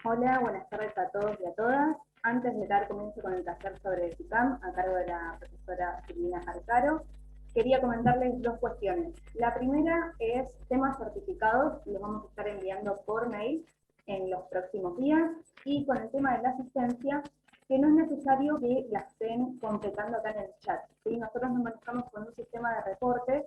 Hola, buenas tardes a todos y a todas. Antes de dar comienzo con el taller sobre SICAM, a cargo de la profesora Silvina Arcaro, quería comentarles dos cuestiones. La primera es temas certificados, los vamos a estar enviando por mail en los próximos días, y con el tema de la asistencia, que no es necesario que la estén completando acá en el chat, ¿sí? Nosotros nos manejamos con un sistema de reportes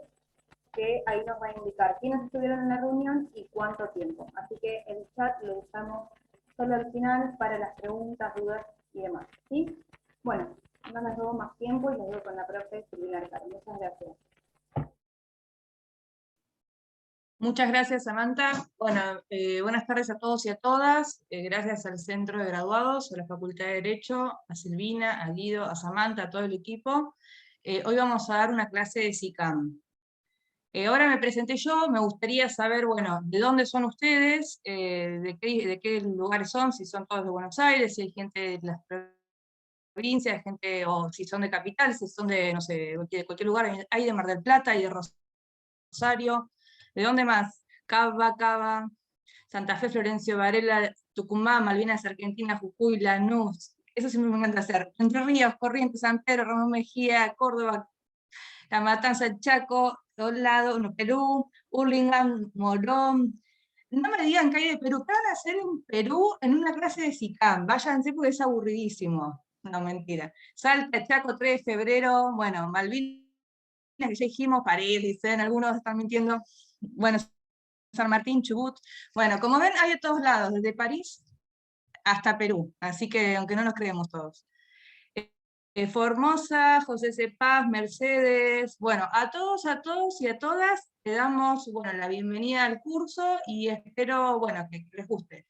que ahí nos va a indicar quiénes estuvieron en la reunión y cuánto tiempo. Así que el chat lo usamos solo al final para las preguntas, dudas y demás, ¿sí? Bueno, no les robo más tiempo y les dejo con la profe Silvina Arcaro. Muchas gracias. Muchas gracias, Samantha. Bueno, buenas tardes a todos y a todas. Gracias al Centro de Graduados, a la Facultad de Derecho, a Silvina, a Guido, a Samantha, a todo el equipo. Hoy vamos a dar una clase de SICAM. Ahora me presenté yo, me gustaría saber, bueno, de dónde son ustedes, de qué lugares son, si son todos de Buenos Aires, si hay gente de las provincias, gente, o si son de capital, si son de, no sé, de cualquier lugar, hay de Mar del Plata, hay de Rosario, ¿de dónde más? Cava, Santa Fe, Florencio Varela, Tucumán, Malvinas, Argentina, Jujuy, Lanús, eso sí me encanta hacer. Entre Ríos, Corrientes, San Pedro, Ramón Mejía, Córdoba, La Matanza, el Chaco, todos lados, no, Perú, Hurlingham, Morón. No me digan que hay de Perú. ¿Qué van a hacer en Perú en una clase de SICAM? Váyanse porque es aburridísimo. No, mentira. Salta, Chaco, 3 de febrero, bueno, Malvinas, que ya dijimos, París, dicen, algunos están mintiendo. Bueno, San Martín, Chubut. Bueno, como ven, hay de todos lados, desde París hasta Perú. Así que, aunque no nos creemos todos. Formosa, José C. Paz, Mercedes, bueno, a todos y a todas le damos, bueno, la bienvenida al curso y espero, bueno, que les guste.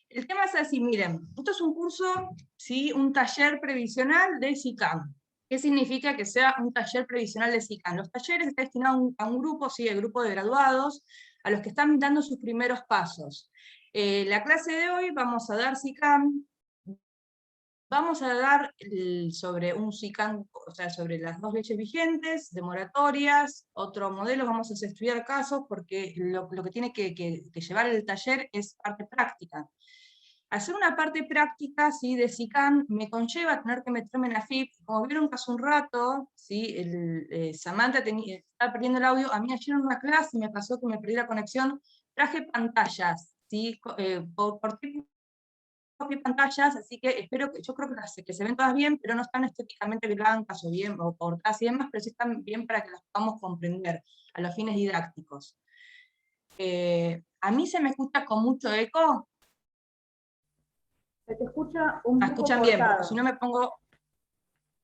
El tema es así, miren, esto es un curso, ¿sí? Un taller previsional de SICAM. ¿Qué significa que sea un taller previsional de SICAM? Los talleres están destinados a un grupo, sí, el grupo de graduados, a los que están dando sus primeros pasos. La clase de hoy vamos a dar SICAM. Vamos a dar sobre un SICAM, o sea, sobre las dos leyes vigentes, de moratorias, otro modelo, vamos a estudiar casos, porque lo que tiene que llevar el taller es parte práctica. Hacer una parte práctica, ¿sí? De SICAM me conlleva tener que meterme en AFIP, como vieron hace un rato, ¿sí? Samantha estaba perdiendo el audio, a mí ayer en una clase me pasó que me perdí la conexión, traje pantallas, ¿sí? Por pantallas, así que espero que, yo creo que se ven todas bien, pero no están estéticamente blancas o bien, o cortadas y demás, pero sí están bien para que las podamos comprender a los fines didácticos. A mí se me escucha con mucho eco. Se te escucha un ¿Me poco escuchan bien? Porque si cortado. no me pongo...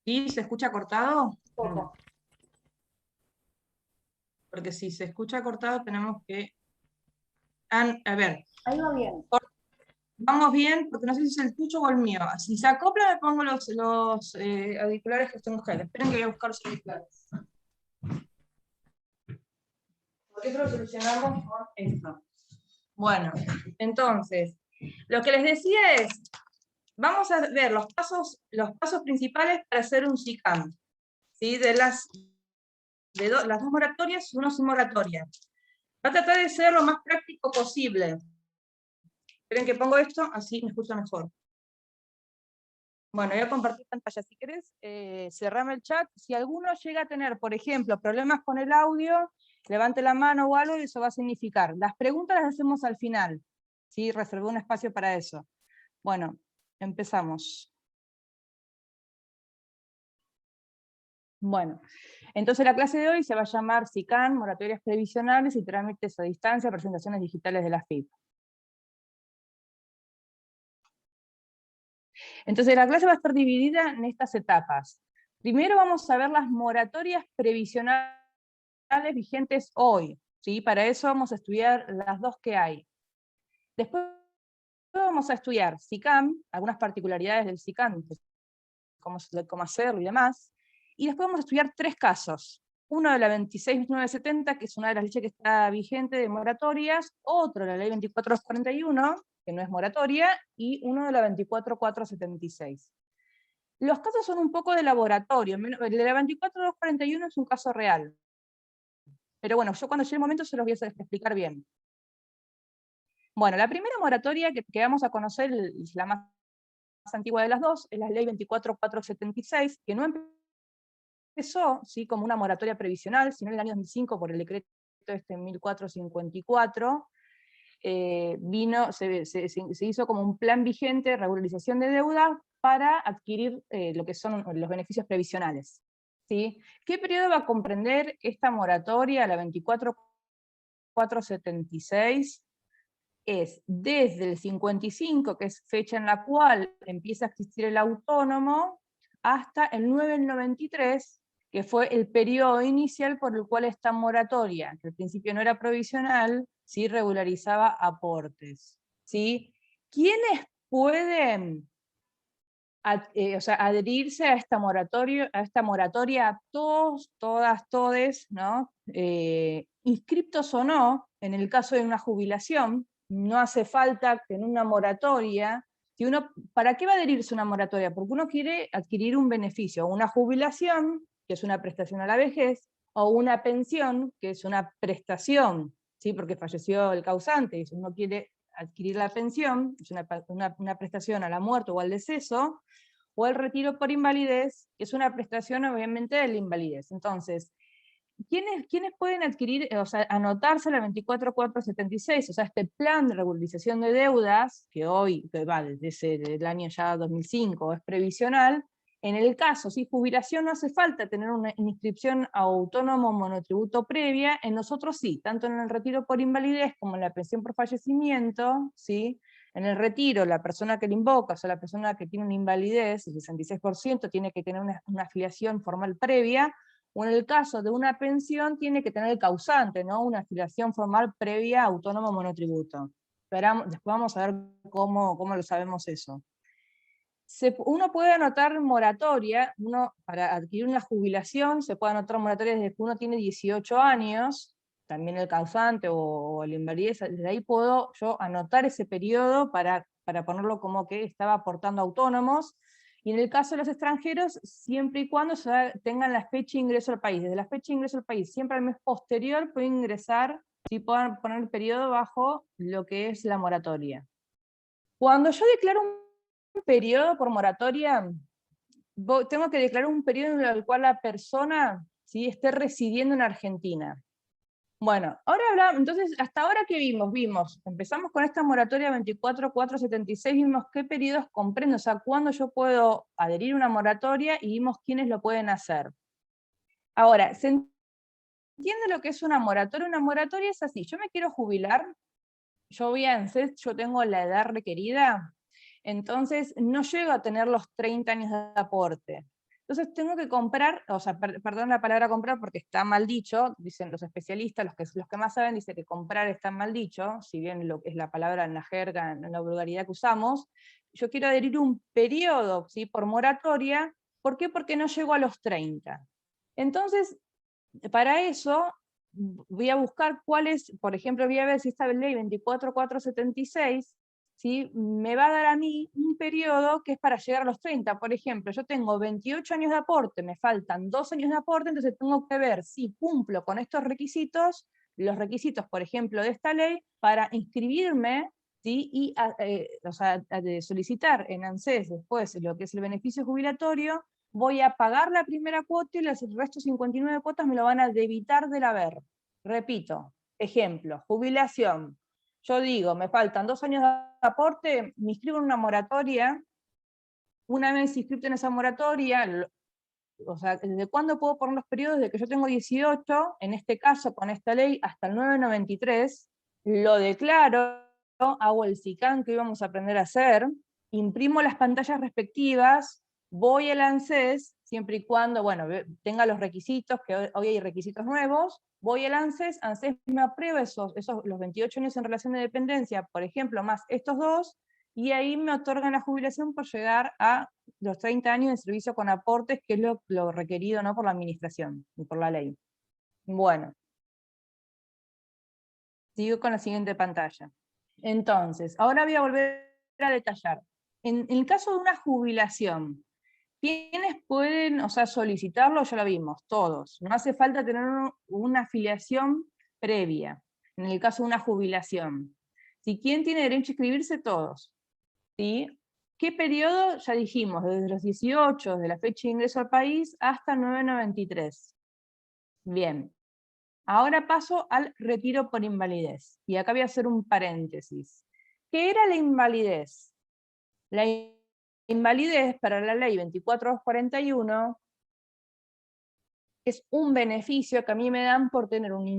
¿Sí? ¿Se escucha cortado? Un poco. Porque si se escucha cortado tenemos que... A ver, Ahí va bien. vamos bien, porque no sé si es el tuyo o el mío. Si se acopla me pongo los auriculares que tengo que. Esperen que voy a buscar los auriculares. Porque eso lo solucionamos con esto. Bueno, entonces, lo que les decía es, vamos a ver los pasos principales para hacer un SICAM, ¿sí? Las dos moratorias y uno sin moratoria. Va a tratar de ser lo más práctico posible. Esperen que pongo esto, así me escucha mejor. Bueno, voy a compartir pantalla. Si querés, cerrame el chat. Si alguno llega a tener, por ejemplo, problemas con el audio, levante la mano o algo y eso va a significar. Las preguntas las hacemos al final. ¿Sí? Reservé un espacio para eso. Bueno, empezamos. Bueno, entonces la clase de hoy se va a llamar SICAM, moratorias previsionales y trámites a distancia, presentaciones digitales de la FIP. Entonces la clase va a estar dividida en estas etapas. Primero vamos a ver las moratorias previsionales vigentes hoy, ¿sí? Para eso vamos a estudiar las dos que hay. Después vamos a estudiar SICAM, algunas particularidades del SICAM, cómo hacerlo y demás, y después vamos a estudiar tres casos. Uno de la 26.970, que es una de las leyes que está vigente de moratorias, otro de la ley 24.241, que no es moratoria, y uno de la 24.476. Los casos son un poco de laboratorio. El de la 24.241 es un caso real. Pero bueno, yo cuando llegue el momento se los voy a explicar bien. Bueno, la primera moratoria que vamos a conocer, la más antigua de las dos, es la ley 24476, que no empezó, ¿sí?, como una moratoria previsional, sino en el año 2005 por el decreto 1454, se hizo como un plan vigente de regularización de deuda para adquirir lo que son los beneficios previsionales, ¿sí? ¿Qué periodo va a comprender esta moratoria, la 24476? Es desde el 55, que es fecha en la cual empieza a existir el autónomo, hasta el 9 del 93, que fue el periodo inicial por el cual esta moratoria, que al principio no era provisional, sí regularizaba aportes, ¿sí? ¿Quiénes pueden adherirse a esta moratoria? Todos, todas, todes, ¿no? Inscriptos o no, en el caso de una jubilación, no hace falta que en una moratoria, ¿para qué va a adherirse a una moratoria? Porque uno quiere adquirir un beneficio, una jubilación, que es una prestación a la vejez, o una pensión, que es una prestación, ¿sí?, porque falleció el causante, y si uno quiere adquirir la pensión, es una prestación a la muerte o al deceso, o el retiro por invalidez, que es una prestación obviamente de la invalidez. Entonces, ¿quiénes pueden adquirir, anotarse a la 24476, este plan de regularización de deudas, que va desde el año ya 2005, es previsional? En el caso, si jubilación, no hace falta tener una inscripción a autónomo monotributo previa, en nosotros sí, tanto en el retiro por invalidez como en la pensión por fallecimiento, ¿sí? En el retiro, la persona que le invoca, o sea, la persona que tiene una invalidez, el 66%, tiene que tener una afiliación formal previa, o en el caso de una pensión tiene que tener el causante, ¿no?, una afiliación formal previa a autónomo monotributo. Después vamos a ver cómo lo sabemos eso. Uno puede anotar moratoria, para adquirir una jubilación se puede anotar moratoria desde que uno tiene 18 años, también el causante o la invalidez, desde ahí puedo yo anotar ese periodo para ponerlo como que estaba aportando autónomos. Y en el caso de los extranjeros, siempre y cuando tengan la fecha de ingreso al país. Desde la fecha de ingreso al país, siempre al mes posterior, pueden ingresar, si puedan poner el periodo bajo lo que es la moratoria. Cuando yo declaro un periodo por moratoria, tengo que declarar un periodo en el cual la persona, ¿sí?, esté residiendo en Argentina. Bueno, ahora hablamos, entonces, hasta ahora ¿qué vimos? Empezamos con esta moratoria 24476, vimos qué periodos comprende, o sea, cuándo yo puedo adherir a una moratoria, y vimos quiénes lo pueden hacer. Ahora, ¿se entiende lo que es una moratoria? Una moratoria es así: yo me quiero jubilar, yo voy a ANSES, yo tengo la edad requerida, entonces no llego a tener los 30 años de aporte. Entonces tengo que comprar, perdón la palabra comprar porque está mal dicho, dicen los especialistas, los que más saben, dicen que comprar está mal dicho, si bien lo que es la palabra en la jerga, en la vulgaridad que usamos. Yo quiero adherir un periodo, ¿sí?, por moratoria. ¿Por qué? Porque no llego a los 30. Entonces, para eso, voy a buscar por ejemplo, voy a ver si esta ley 24476, ¿sí?, me va a dar a mí un periodo que es para llegar a los 30. Por ejemplo, yo tengo 28 años de aporte, me faltan 2 años de aporte, entonces tengo que ver si cumplo con estos requisitos, los requisitos, por ejemplo, de esta ley, para inscribirme, ¿sí?, y solicitar en ANSES después lo que es el beneficio jubilatorio. Voy a pagar la primera cuota y los restos 59 cuotas me lo van a debitar del haber. Repito, ejemplo, jubilación. Yo digo, me faltan 2 años de aporte, me inscribo en una moratoria. Una vez inscrito en esa moratoria, ¿desde cuándo puedo poner los periodos? Desde que yo tengo 18, en este caso con esta ley, hasta el 993, lo declaro, hago el SICAN que íbamos a aprender a hacer, imprimo las pantallas respectivas, voy al ANSES, siempre y cuando, tenga los requisitos, que hoy hay requisitos nuevos, voy al ANSES me aprueba los 28 años en relación de dependencia, por ejemplo, más estos 2, y ahí me otorgan la jubilación por llegar a los 30 años de servicio con aportes, que es lo requerido, ¿no?, por la administración y por la ley. Bueno, sigo con la siguiente pantalla. Entonces, ahora voy a volver a detallar. En el caso de una jubilación, ¿quiénes pueden solicitarlo? Ya lo vimos, todos. No hace falta tener una afiliación previa, en el caso de una jubilación. ¿Sí? ¿Quién tiene derecho a inscribirse? Todos. ¿Sí? ¿Qué periodo? Ya dijimos, desde los 18, desde la fecha de ingreso al país, hasta 993. Bien. Ahora paso al retiro por invalidez. Y acá voy a hacer un paréntesis. ¿Qué era la invalidez? La invalidez para la ley 24241 es un beneficio que a mí me dan por tener una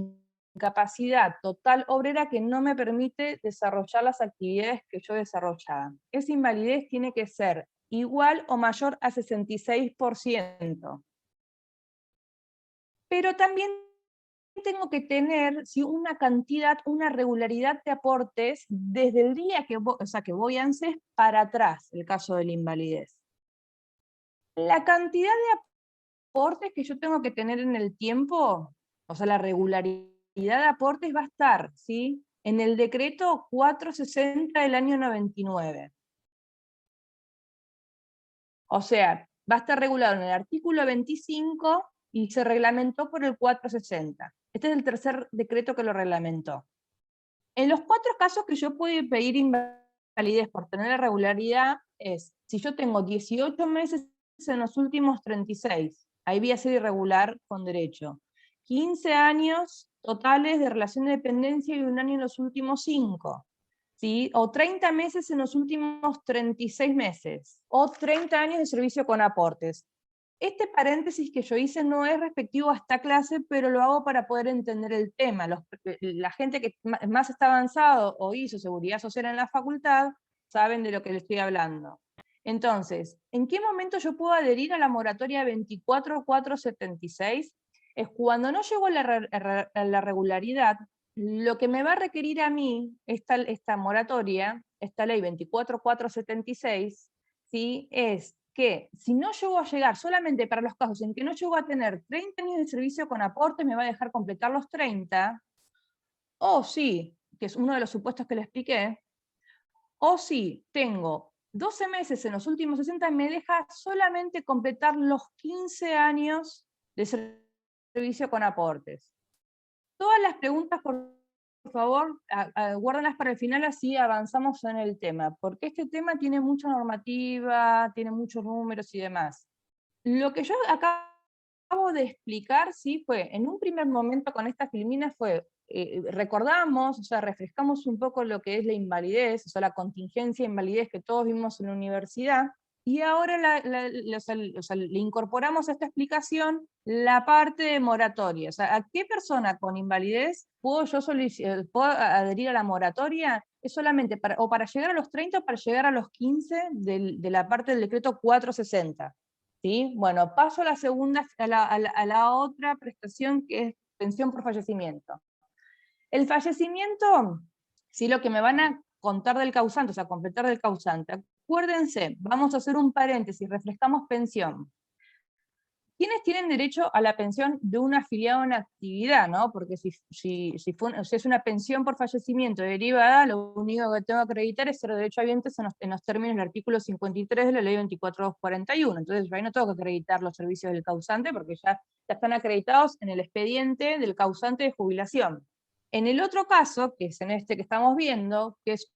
incapacidad total obrera que no me permite desarrollar las actividades que yo desarrollaba. Esa invalidez tiene que ser igual o mayor a 66%. Pero también tengo que tener una cantidad, una regularidad de aportes desde el día que voy a ANSES para atrás, el caso de la invalidez. La cantidad de aportes que yo tengo que tener en el tiempo, o sea, la regularidad de aportes va a estar, ¿sí?, en el decreto 460 del año 99. O sea, va a estar regulado en el artículo 25 y se reglamentó por el 460. Este es el tercer decreto que lo reglamentó. En los 4 casos que yo puedo pedir invalidez por tener irregularidad es, si yo tengo 18 meses en los últimos 36, ahí voy a ser irregular con derecho. 15 años totales de relación de dependencia y 1 año en los últimos 5. ¿Sí? O 30 meses en los últimos 36 meses. O 30 años de servicio con aportes. Este paréntesis que yo hice no es respectivo a esta clase, pero lo hago para poder entender el tema. La gente que más está avanzado o hizo seguridad social en la facultad, saben de lo que les estoy hablando. Entonces, ¿en qué momento yo puedo adherir a la moratoria 24476? Es cuando no llego a la regularidad, lo que me va a requerir a mí esta moratoria, esta ley 24476, ¿sí?, es que si no llego a llegar, solamente para los casos en que no llego a tener 30 años de servicio con aporte, me va a dejar completar los 30, o sí, que es uno de los supuestos que le expliqué, o si tengo 12 meses en los últimos 60, me deja solamente completar los 15 años de servicio con aportes. Todas las preguntas, por favor, guárdenlas para el final, así avanzamos en el tema, porque este tema tiene mucha normativa, tiene muchos números y demás. Lo que yo acabo de explicar, sí, fue, en un primer momento con esta filmina fue, recordamos, o sea, refrescamos un poco lo que es la invalidez, o sea, la contingencia de invalidez que todos vimos en la universidad, y ahora le incorporamos a esta explicación la parte de moratoria. O sea, ¿a qué persona con invalidez puedo adherir a la moratoria? Es solamente para llegar a los 30 o para llegar a los 15 de la parte del decreto 460. ¿Sí? Bueno, paso a la segunda, a la otra prestación, que es pensión por fallecimiento. El fallecimiento, sí, lo que me van a contar del causante, o sea, completar del causante. Acuérdense, vamos a hacer un paréntesis, refrescamos pensión. ¿Quiénes tienen derecho a la pensión de un afiliado en actividad? ¿No? Porque si es una pensión por fallecimiento derivada, lo único que tengo que acreditar es ser derechohabientes en los términos del artículo 53 de la ley 24241. Entonces, yo ahí no tengo que acreditar los servicios del causante, porque ya están acreditados en el expediente del causante de jubilación. En el otro caso, que es en este que estamos viendo, que es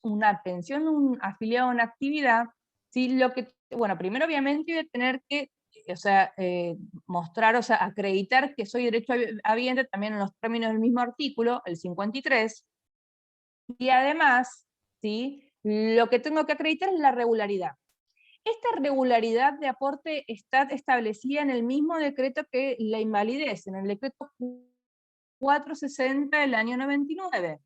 una pensión de un afiliado en actividad, ¿sí? Bueno, primero obviamente voy a tener que, o sea, mostrar, o sea, acreditar que soy derechohabiente también en los términos del mismo artículo, el 53, y además, ¿sí?, lo que tengo que acreditar es la regularidad. Esta regularidad de aporte está establecida en el mismo decreto que la invalidez, en el decreto 460 del año 99.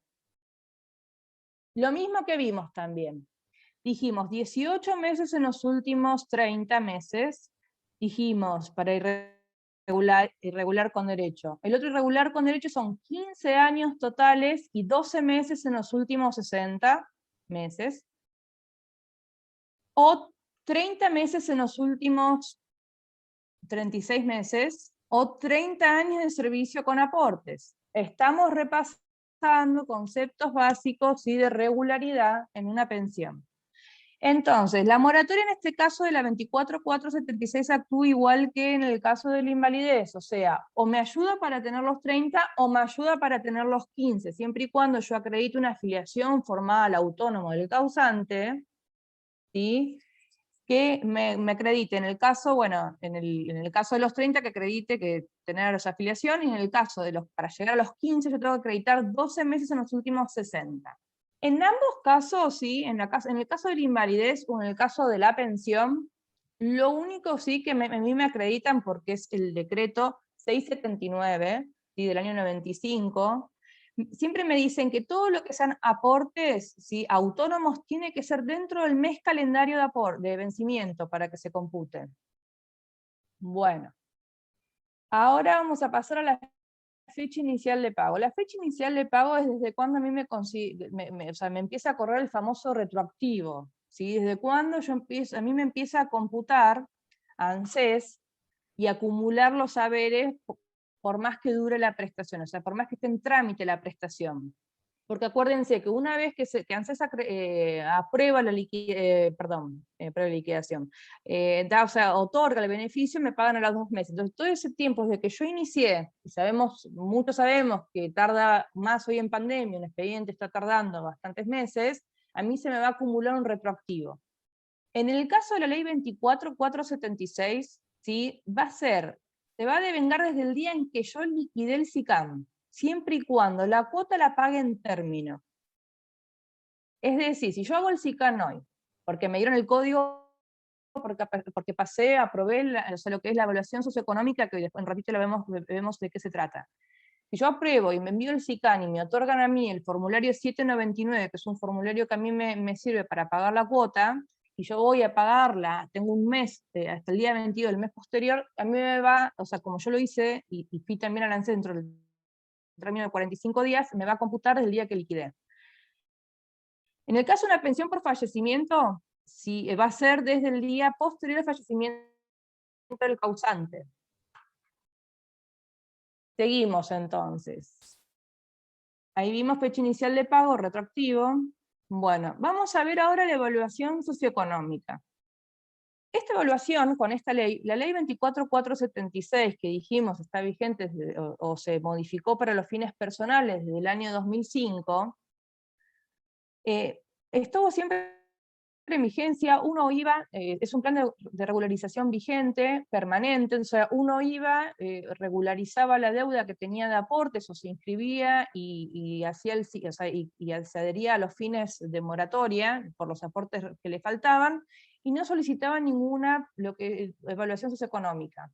Lo mismo que vimos también. Dijimos 18 meses en los últimos 30 meses, dijimos para irregular con derecho. El otro irregular con derecho son 15 años totales y 12 meses en los últimos 60 meses, o 30 meses en los últimos 36 meses, o 30 años de servicio con aportes. Estamos repasando conceptos básicos y de regularidad en una pensión. Entonces, la moratoria en este caso de la 24.476 actúa igual que en el caso de la invalidez, o sea, o me ayuda para tener los 30 o me ayuda para tener los 15, siempre y cuando yo acredite una afiliación formal autónomo del causante, ¿sí? Que me acredite en el caso, bueno, en el caso de los 30 que acredite que tener esa afiliación, y en el caso de para llegar a los 15 yo tengo que acreditar 12 meses en los últimos 60. En ambos casos, sí, en el caso de la invalidez o en el caso de la pensión, lo único sí que a mí me acreditan, porque es el decreto 679, ¿sí? Del año 95, siempre me dicen que todo lo que sean aportes, ¿sí? Autónomos, tiene que ser dentro del mes calendario de vencimiento para que se computen. Bueno, ahora vamos a pasar a la fecha inicial de pago. La fecha inicial de pago es desde cuando a mí o sea, me empieza a correr el famoso retroactivo, ¿sí? Desde cuando a mí me empieza a computar ANSES y acumular los saberes por más que dure la prestación, o sea, por más que esté en trámite la prestación. Porque acuérdense que una vez que ANSES aprueba la liquidación, o sea, otorga el beneficio, me pagan a los 2 meses. Entonces, todo ese tiempo desde que yo inicié, y muchos sabemos que tarda más hoy en pandemia, un expediente está tardando bastantes meses, a mí se me va a acumular un retroactivo. En el caso de la ley 24.476, ¿sí? Se va a devengar desde el día en que yo liquidé el SICAM, siempre y cuando la cuota la pague en término. Es decir, si yo hago el SICAM hoy, porque me dieron el código, porque aprobé o sea, lo que es la evaluación socioeconómica, que después en ratito vemos de qué se trata. Si yo apruebo y me envío el SICAM y me otorgan a mí el formulario 799, que es un formulario que a mí me sirve para pagar la cuota, y yo voy a pagarla, tengo un mes, hasta el día 22 del mes posterior, a mí me va, o sea, como yo lo hice, y fui también al ANSES dentro del término de 45 días, me va a computar desde el día que liquidé. En el caso de una pensión por fallecimiento, sí, va a ser desde el día posterior al fallecimiento del causante. Seguimos entonces. Ahí vimos fecha inicial de pago, retroactivo. Bueno, vamos a ver ahora la evaluación socioeconómica. Esta evaluación con esta ley, la ley 24.476 que dijimos está vigente o se modificó para los fines personales desde el año 2005, estuvo siempre en vigencia. Uno iba, es un plan de regularización vigente, permanente, o sea, uno iba, regularizaba la deuda que tenía de aportes, o se inscribía y hacía o sea, y se adhería a los fines de moratoria por los aportes que le faltaban, y no solicitaba ninguna evaluación socioeconómica.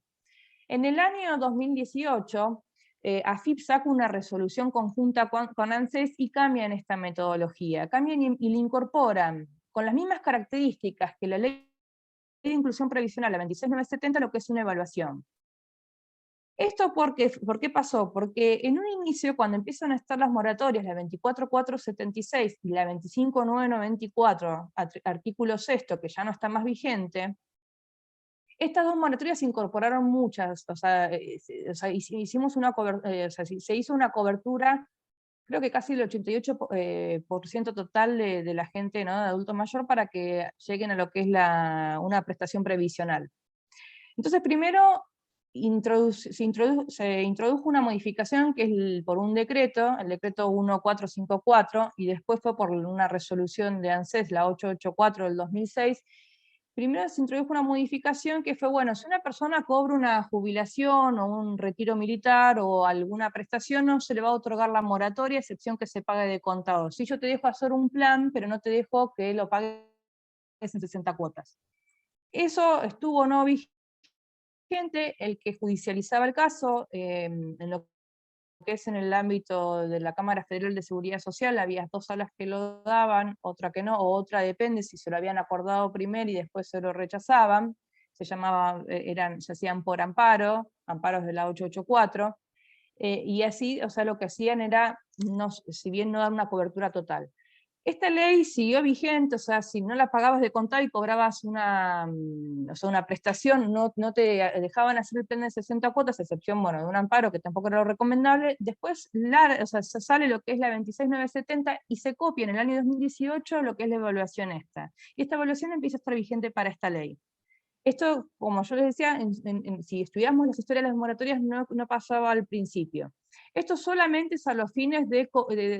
En el año 2018, AFIP saca una resolución conjunta con ANSES y cambian esta metodología, cambian y le incorporan con las mismas características que la ley de inclusión previsional, la 26970, lo que es una evaluación. ¿Esto por qué pasó? Porque en un inicio, cuando empiezan a estar las moratorias, la 24.476 y la 25.994, artículo 6, que ya no está más vigente, estas dos moratorias se incorporaron muchas, o sea, hicimos se hizo una cobertura, creo que casi el 88% total de la gente, ¿no?, de adulto mayor, para que lleguen a lo que es una prestación previsional. Entonces, primero se introdujo una modificación que es por un decreto, el decreto 1454, y después fue por una resolución de ANSES, la 884 del 2006. Primero se introdujo una modificación que fue, bueno, si una persona cobra una jubilación o un retiro militar o alguna prestación, no se le va a otorgar la moratoria, a excepción que se pague de contado. Si yo te dejo hacer un plan, pero no te dejo que lo pagues en 60 cuotas. Eso estuvo no vigente. El que judicializaba el caso, en lo que es en el ámbito de la Cámara Federal de Seguridad Social, había 2 salas que lo daban, otra que no, o otra depende si se lo habían acordado primero y después se lo rechazaban, se hacían por amparos de la 884, y así, o sea, lo que hacían era, si bien no dar una cobertura total. Esta ley siguió vigente, o sea, si no la pagabas de contado y cobrabas o sea, una prestación, no te dejaban hacer el plan de 60 cuotas, a excepción, bueno, de un amparo, que tampoco era lo recomendable. Después o sea, se sale lo que es la 26970 y se copia en el año 2018 lo que es la evaluación esta. Y esta evaluación empieza a estar vigente para esta ley. Esto, como yo les decía, si estudiamos las historias de las moratorias no pasaba al principio. Esto solamente es a los fines de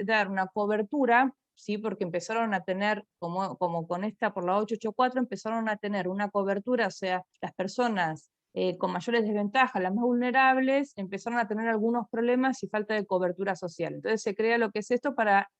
dar una cobertura, ¿sí? Porque empezaron a tener, como con esta por la 884, empezaron a tener una cobertura, o sea, las personas con mayores desventajas, las más vulnerables, empezaron a tener algunos problemas y falta de cobertura social. Entonces se crea lo que es esto para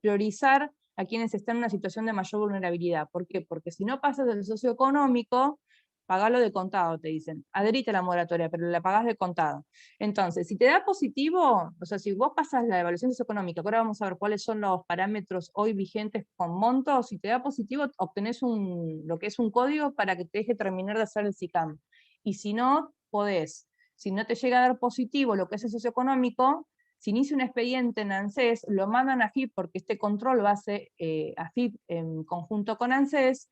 priorizar a quienes están en una situación de mayor vulnerabilidad. ¿Por qué? Porque si no pasas del socioeconómico, pagalo de contado, te dicen. Adherite a la moratoria, pero la pagás de contado. Entonces, si te da positivo, o sea, si vos pasas la evaluación socioeconómica, ahora vamos a ver cuáles son los parámetros hoy vigentes con montos, si te da positivo, obtenés lo que es un código para que te deje terminar de hacer el SICAM. Y si no, podés. Si no te llega a dar positivo lo que es el socioeconómico, si inicia un expediente en ANSES, lo mandan a AFIP, porque este control lo hace AFIP en conjunto con ANSES.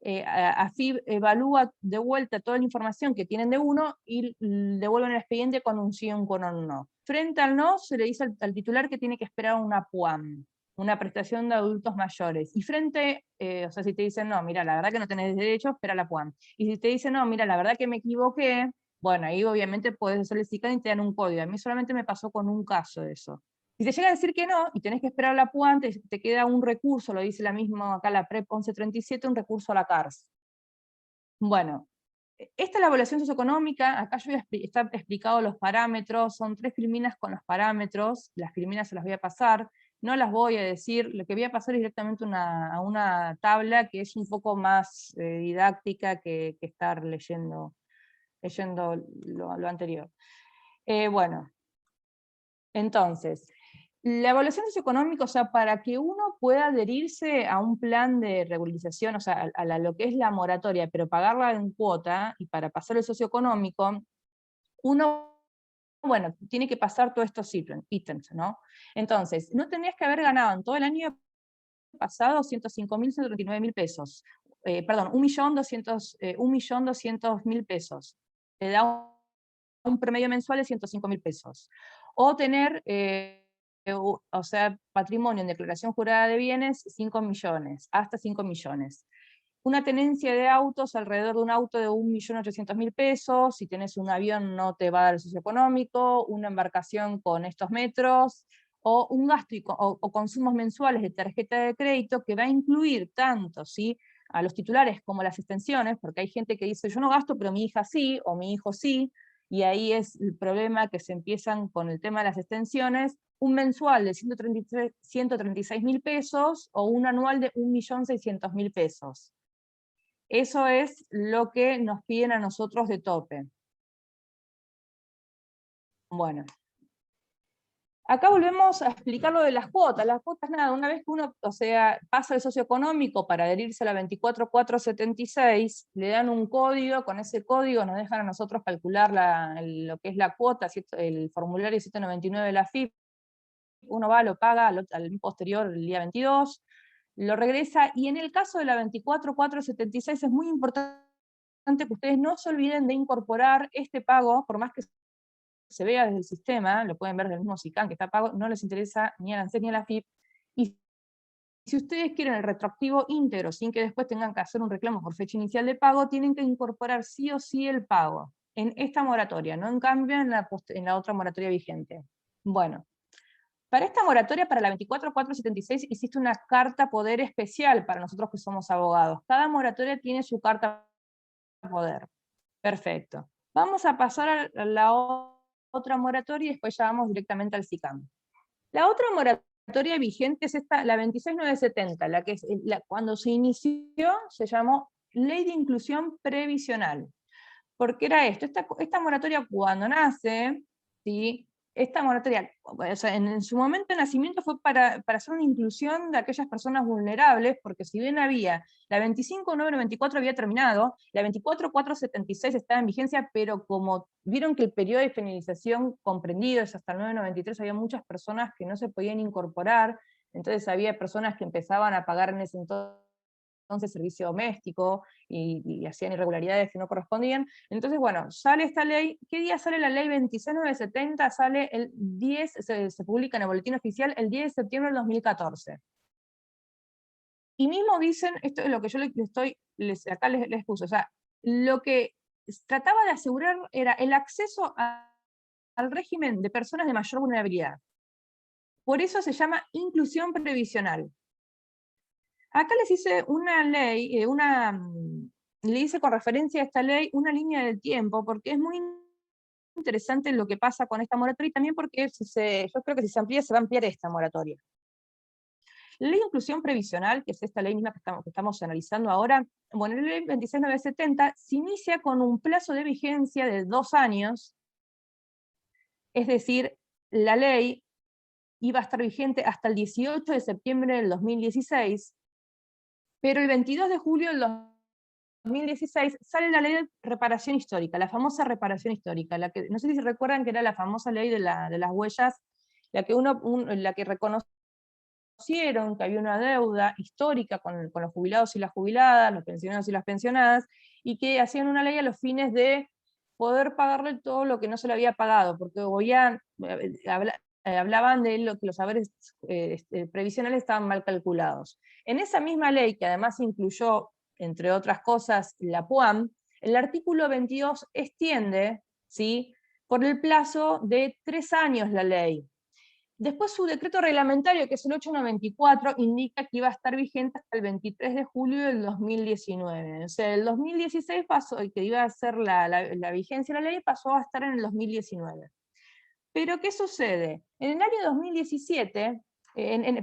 AFIP evalúa de vuelta toda la información que tienen de uno y devuelven el expediente con un sí o con un no. Frente al no, se le dice al titular que tiene que esperar una PUAM, una prestación de adultos mayores. Y frente, o sea, si te dicen, no, mira, la verdad que no tenés derecho, espera la PUAM. Y si te dicen, no, mira, la verdad que me equivoqué, bueno, ahí obviamente puedes hacer el SICAM y te dan un código. A mí solamente me pasó con un caso de eso. Si te llega a decir que no, y tenés que esperar la PUAN, te queda un recurso, lo dice la misma acá la PREP 1137, un recurso a la CARS. Bueno, esta es la evaluación socioeconómica, acá yo está explicado los parámetros, son 3 filminas con los parámetros, las filminas se las voy a pasar, no las voy a decir, lo que voy a pasar es directamente a una tabla que es un poco más didáctica que estar leyendo lo anterior. Bueno, entonces, la evaluación socioeconómica, o sea, para que uno pueda adherirse a un plan de regularización, o sea, lo que es la moratoria, pero pagarla en cuota, y para pasar el socioeconómico, uno, bueno, tiene que pasar todos estos ítems, ¿no? Entonces, no tenías que haber ganado en todo el año pasado 105.139.000 pesos. Perdón, 1.200.000 pesos. Te da un promedio mensual de 105.000 pesos. O tener, o sea, patrimonio en declaración jurada de bienes, 5 millones, hasta 5 millones. Una tenencia de autos, alrededor de un auto de 1.800.000 pesos, si tenés un avión no te va a dar el socioeconómico, una embarcación con estos metros, o un gasto o consumos mensuales de tarjeta de crédito que va a incluir tanto, ¿sí?, a los titulares como las extensiones, porque hay gente que dice, yo no gasto, pero mi hija sí, o mi hijo sí, y ahí es el problema que se empiezan con el tema de las extensiones, un mensual de 136.000 pesos o un anual de 1.600.000 pesos. Eso es lo que nos piden a nosotros de tope. Bueno. Acá volvemos a explicar lo de las cuotas. Las cuotas, nada, una vez que uno, o sea, pasa el socioeconómico para adherirse a la 24476, le dan un código, con ese código nos dejan a nosotros calcular lo que es la cuota, el formulario 799 de la FIP, uno va, lo paga al posterior, el día 22, lo regresa, y en el caso de la 24476 es muy importante que ustedes no se olviden de incorporar este pago, por más que se vea desde el sistema, lo pueden ver del mismo SICAM que está pago, no les interesa ni a la ANSES ni a la FIP, y si ustedes quieren el retroactivo íntegro, sin que después tengan que hacer un reclamo por fecha inicial de pago, tienen que incorporar sí o sí el pago, en esta moratoria, no en cambio en la otra moratoria vigente. Bueno, para esta moratoria, para la 24476, existe una carta poder especial para nosotros que somos abogados. Cada moratoria tiene su carta poder. Perfecto. Vamos a pasar a la otra moratoria y después ya vamos directamente al SICAM. La otra moratoria vigente es esta, la 26970, la que es, cuando se inició se llamó Ley de Inclusión Previsional. ¿Por qué era esto? Esta moratoria cuando nace, ¿sí?, esta moratoria, o sea, en su momento de nacimiento fue para hacer una inclusión de aquellas personas vulnerables, porque si bien había, la 25.994 había terminado, la 24.476 estaba en vigencia, pero como vieron que el periodo de finalización comprendido es hasta el 993, había muchas personas que no se podían incorporar, Entonces había personas que empezaban a pagar en ese entonces servicio doméstico y hacían irregularidades que no correspondían. Entonces, bueno, sale esta ley. ¿Qué día sale la ley 26970? Sale el 10, se publica en el boletín oficial el 10 de septiembre del 2014. Y mismo dicen, esto es lo que yo acá les puse, o sea, lo que trataba de asegurar era el acceso al régimen de personas de mayor vulnerabilidad. Por eso se llama inclusión previsional. Acá les hice una ley, le hice con referencia a esta ley una línea del tiempo, porque es muy interesante lo que pasa con esta moratoria, y también porque yo creo que si se amplía, se va a ampliar esta moratoria. La ley de inclusión previsional, que es esta ley misma que estamos analizando ahora, bueno, la ley 26970 se inicia con un plazo de vigencia de 2 años, es decir, la ley iba a estar vigente hasta el 18 de septiembre del 2016, pero el 22 de julio del 2016 sale la ley de reparación histórica, la famosa reparación histórica, la que, no sé si recuerdan que era la famosa ley de las huellas, la que reconocieron que había una deuda histórica con los jubilados y las jubiladas, los pensionados y las pensionadas, y que hacían una ley a los fines de poder pagarle todo lo que no se le había pagado, porque hablaban de que los saberes previsionales estaban mal calculados. En esa misma ley, que además incluyó, entre otras cosas, la PUAM, el artículo 22 extiende, ¿sí?, por el plazo de 3 años la ley. Después su decreto reglamentario, que es el 894, indica que iba a estar vigente hasta el 23 de julio del 2019. O sea, el 2016 pasó, y que iba a ser la vigencia de la ley, pasó a estar en el 2019. Pero, ¿qué sucede? En el año 2017,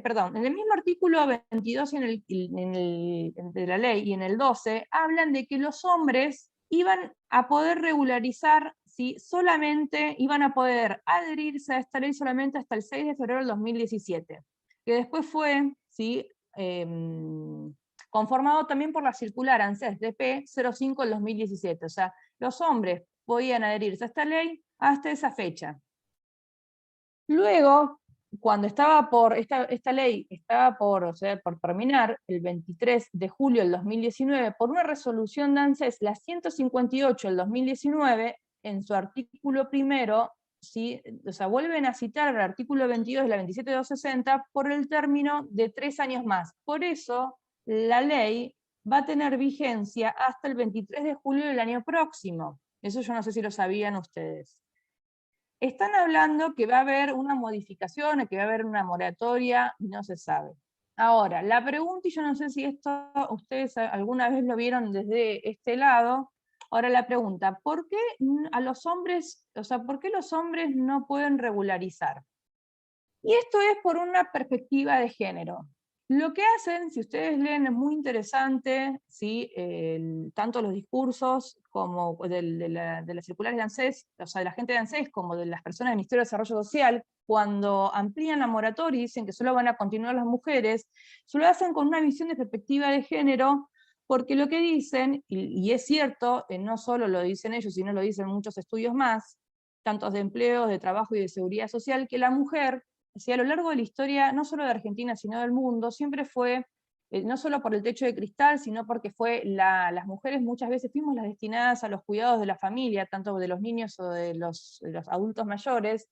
perdón, en el mismo artículo 22 de la ley y en el 12, hablan de que los hombres iban a poder regularizar, ¿sí?, solamente iban a poder adherirse a esta ley solamente hasta el 6 de febrero del 2017, que después fue, ¿sí?, conformado también por la circular ANSES DP 05 del 2017. O sea, los hombres podían adherirse a esta ley hasta esa fecha. Luego, cuando esta ley estaba por terminar, el 23 de julio del 2019, por una resolución de ANSES, la 158 del 2019, en su artículo primero, ¿sí?, o sea, vuelven a citar el artículo 22 de la 27260 por el término de 3 años más. Por eso, la ley va a tener vigencia hasta el 23 de julio del año próximo. Eso yo no sé si lo sabían ustedes. Están hablando que va a haber una modificación, que va a haber una moratoria, y no se sabe. Ahora, la pregunta, y yo no sé si esto ustedes alguna vez lo vieron desde este lado, ahora la pregunta, ¿por qué a los hombres, o sea, por qué los hombres no pueden regularizar? Y esto es por una perspectiva de género. Lo que hacen, si ustedes leen, es muy interesante, ¿sí?, tanto los discursos como de las circulares de ANSES, o sea, de la gente de ANSES, como de las personas del Ministerio de Desarrollo Social, cuando amplían la moratoria y dicen que solo van a continuar las mujeres, solo hacen con una visión de perspectiva de género, porque lo que dicen, y es cierto, no solo lo dicen ellos, sino lo dicen muchos estudios más, tanto de empleo, de trabajo y de seguridad social, que la mujer, a lo largo de la historia, no solo de Argentina, sino del mundo, siempre fue, no solo por el techo de cristal, sino porque las mujeres muchas veces fuimos las destinadas a los cuidados de la familia, tanto de los niños o de los adultos mayores.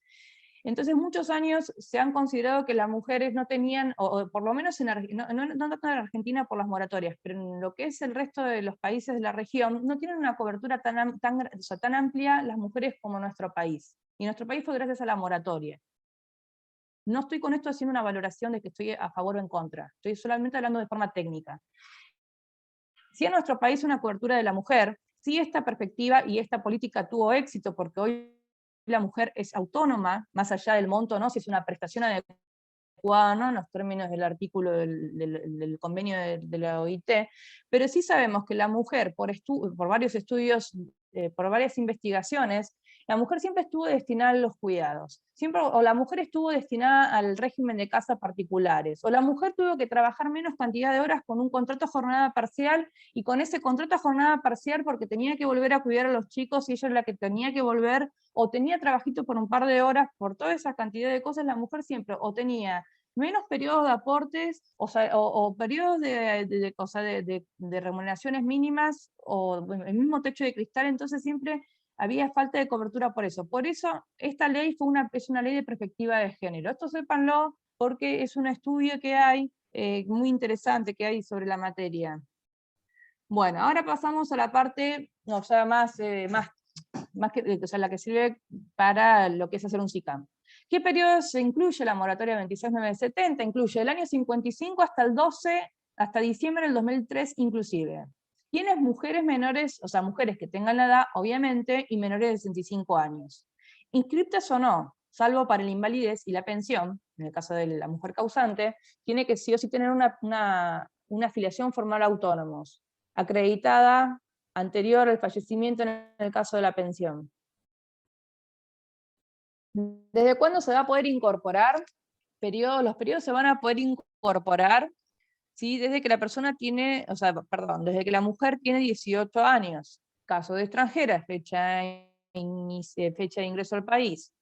Entonces muchos años se han considerado que las mujeres no tenían, o por lo menos no tanto en Argentina por las moratorias, pero en lo que es el resto de los países de la región, no tienen una cobertura tan amplia las mujeres como nuestro país. Y nuestro país fue gracias a la moratoria. No estoy con esto haciendo una valoración de que estoy a favor o en contra, estoy solamente hablando de forma técnica. Si en nuestro país una cobertura de la mujer, si esta perspectiva y esta política tuvo éxito, porque hoy la mujer es autónoma, más allá del monto, ¿no?, si es una prestación adecuada, ¿no?, en los términos del artículo del convenio de la OIT, pero sí sabemos que la mujer, por varios estudios, por varias investigaciones, la mujer siempre estuvo destinada a los cuidados, o la mujer estuvo destinada al régimen de casas particulares, o la mujer tuvo que trabajar menos cantidad de horas con un contrato a jornada parcial, y con ese contrato a jornada parcial porque tenía que volver a cuidar a los chicos, y ella es la que tenía que volver, o tenía trabajito por un par de horas, por toda esa cantidad de cosas, la mujer siempre o tenía menos periodos de aportes, o periodos de remuneraciones mínimas, o bueno, el mismo techo de cristal, entonces siempre había falta de cobertura por eso. Por eso esta ley es una ley de perspectiva de género. Esto sépanlo porque es un estudio que hay, muy interesante que hay sobre la materia. Bueno, ahora pasamos a la parte, o sea, más que, o sea, la que sirve para lo que es hacer un SICAM. ¿Qué periodo se incluye la moratoria 26970? Incluye el año 55 hasta el 12, hasta diciembre del 2003 inclusive. ¿Quiénes? Mujeres menores, o sea, mujeres que tengan la edad, obviamente, y menores de 65 años. Inscriptas o no, salvo para la invalidez y la pensión, en el caso de la mujer causante, tiene que sí o sí tener una afiliación formal a autónomos, acreditada anterior al fallecimiento en el caso de la pensión. ¿Desde cuándo se va a poder incorporar? Los periodos se van a poder incorporar, ¿sí? Desde que la persona tiene, o sea, perdón, desde que la mujer tiene 18 años. Caso de extranjera, fecha de ingreso al país.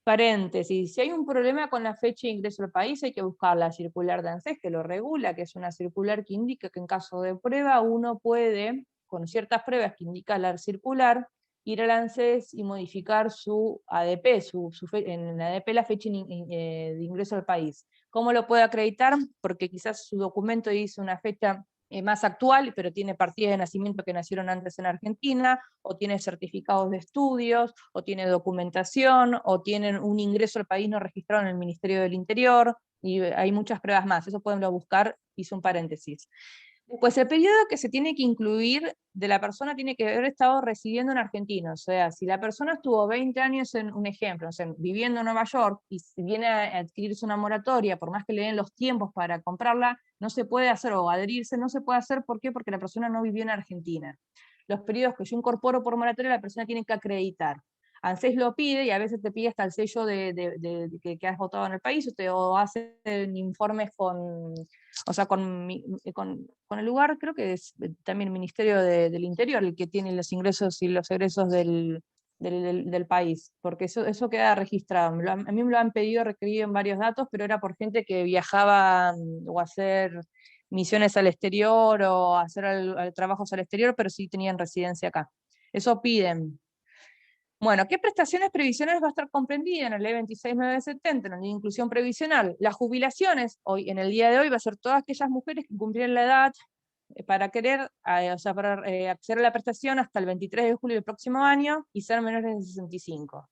Paréntesis, si hay un problema con la fecha de ingreso al país, hay que buscar la circular de ANSES que lo regula, que es una circular que indica que en caso de prueba uno puede, con ciertas pruebas que indica la circular, ir al ANSES y modificar su ADP, en la ADP la fecha de ingreso al país. ¿Cómo lo puede acreditar? Porque quizás su documento dice una fecha más actual, pero tiene partidas de nacimiento que nacieron antes en Argentina, o tiene certificados de estudios, o tiene documentación, o tienen un ingreso al país no registrado en el Ministerio del Interior, y hay muchas pruebas más, eso pueden buscar, hice un paréntesis. Pues el periodo que se tiene que incluir de la persona tiene que haber estado residiendo en Argentina, o sea, si la persona estuvo 20 años, en un ejemplo, o sea, viviendo en Nueva York y viene a adquirirse una moratoria, por más que le den los tiempos para comprarla, no se puede hacer, o adherirse, no se puede hacer, ¿por qué? Porque la persona no vivió en Argentina. Los periodos que yo incorporo por moratoria, la persona tiene que acreditar. ANSES lo pide y a veces te pide hasta el sello de que has votado en el país, o hacen informes o sea, con el lugar, creo que es también el Ministerio del Interior el que tiene los ingresos y los egresos del país, porque eso queda registrado. A mí me lo han pedido, requerido en varios datos, pero era por gente que viajaba o a hacer misiones al exterior o hacer trabajos al exterior, pero sí tenían residencia acá. Eso piden. Bueno, ¿qué prestaciones previsionales va a estar comprendida en la ley 26970, en la ley de inclusión previsional? Las jubilaciones, hoy, en el día de hoy, va a ser todas aquellas mujeres que cumplieron la edad para querer, o sea, para acceder a la prestación hasta el 23 de julio del próximo año y ser menores de 65.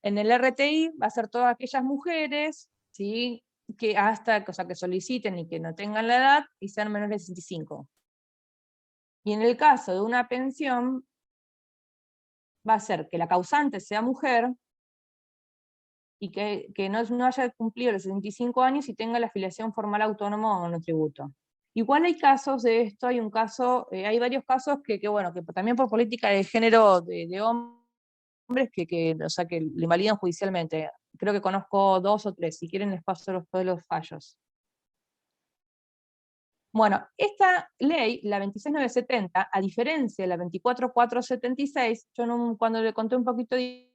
En el RTI va a ser todas aquellas mujeres, ¿sí? Que hasta, o sea, que soliciten y que no tengan la edad y sean menores de 65. Y en el caso de una pensión, va a ser que la causante sea mujer y que no haya cumplido los 65 años y tenga la afiliación formal autónoma o monotributo. Igual hay casos de esto, hay varios casos bueno, que también por política de género de hombres o sea, que le invalidan judicialmente. Creo que conozco 2 o 3, si quieren les paso todos los fallos. Bueno, esta ley, la 26970, a diferencia de la 24476, cuando le conté un poquito de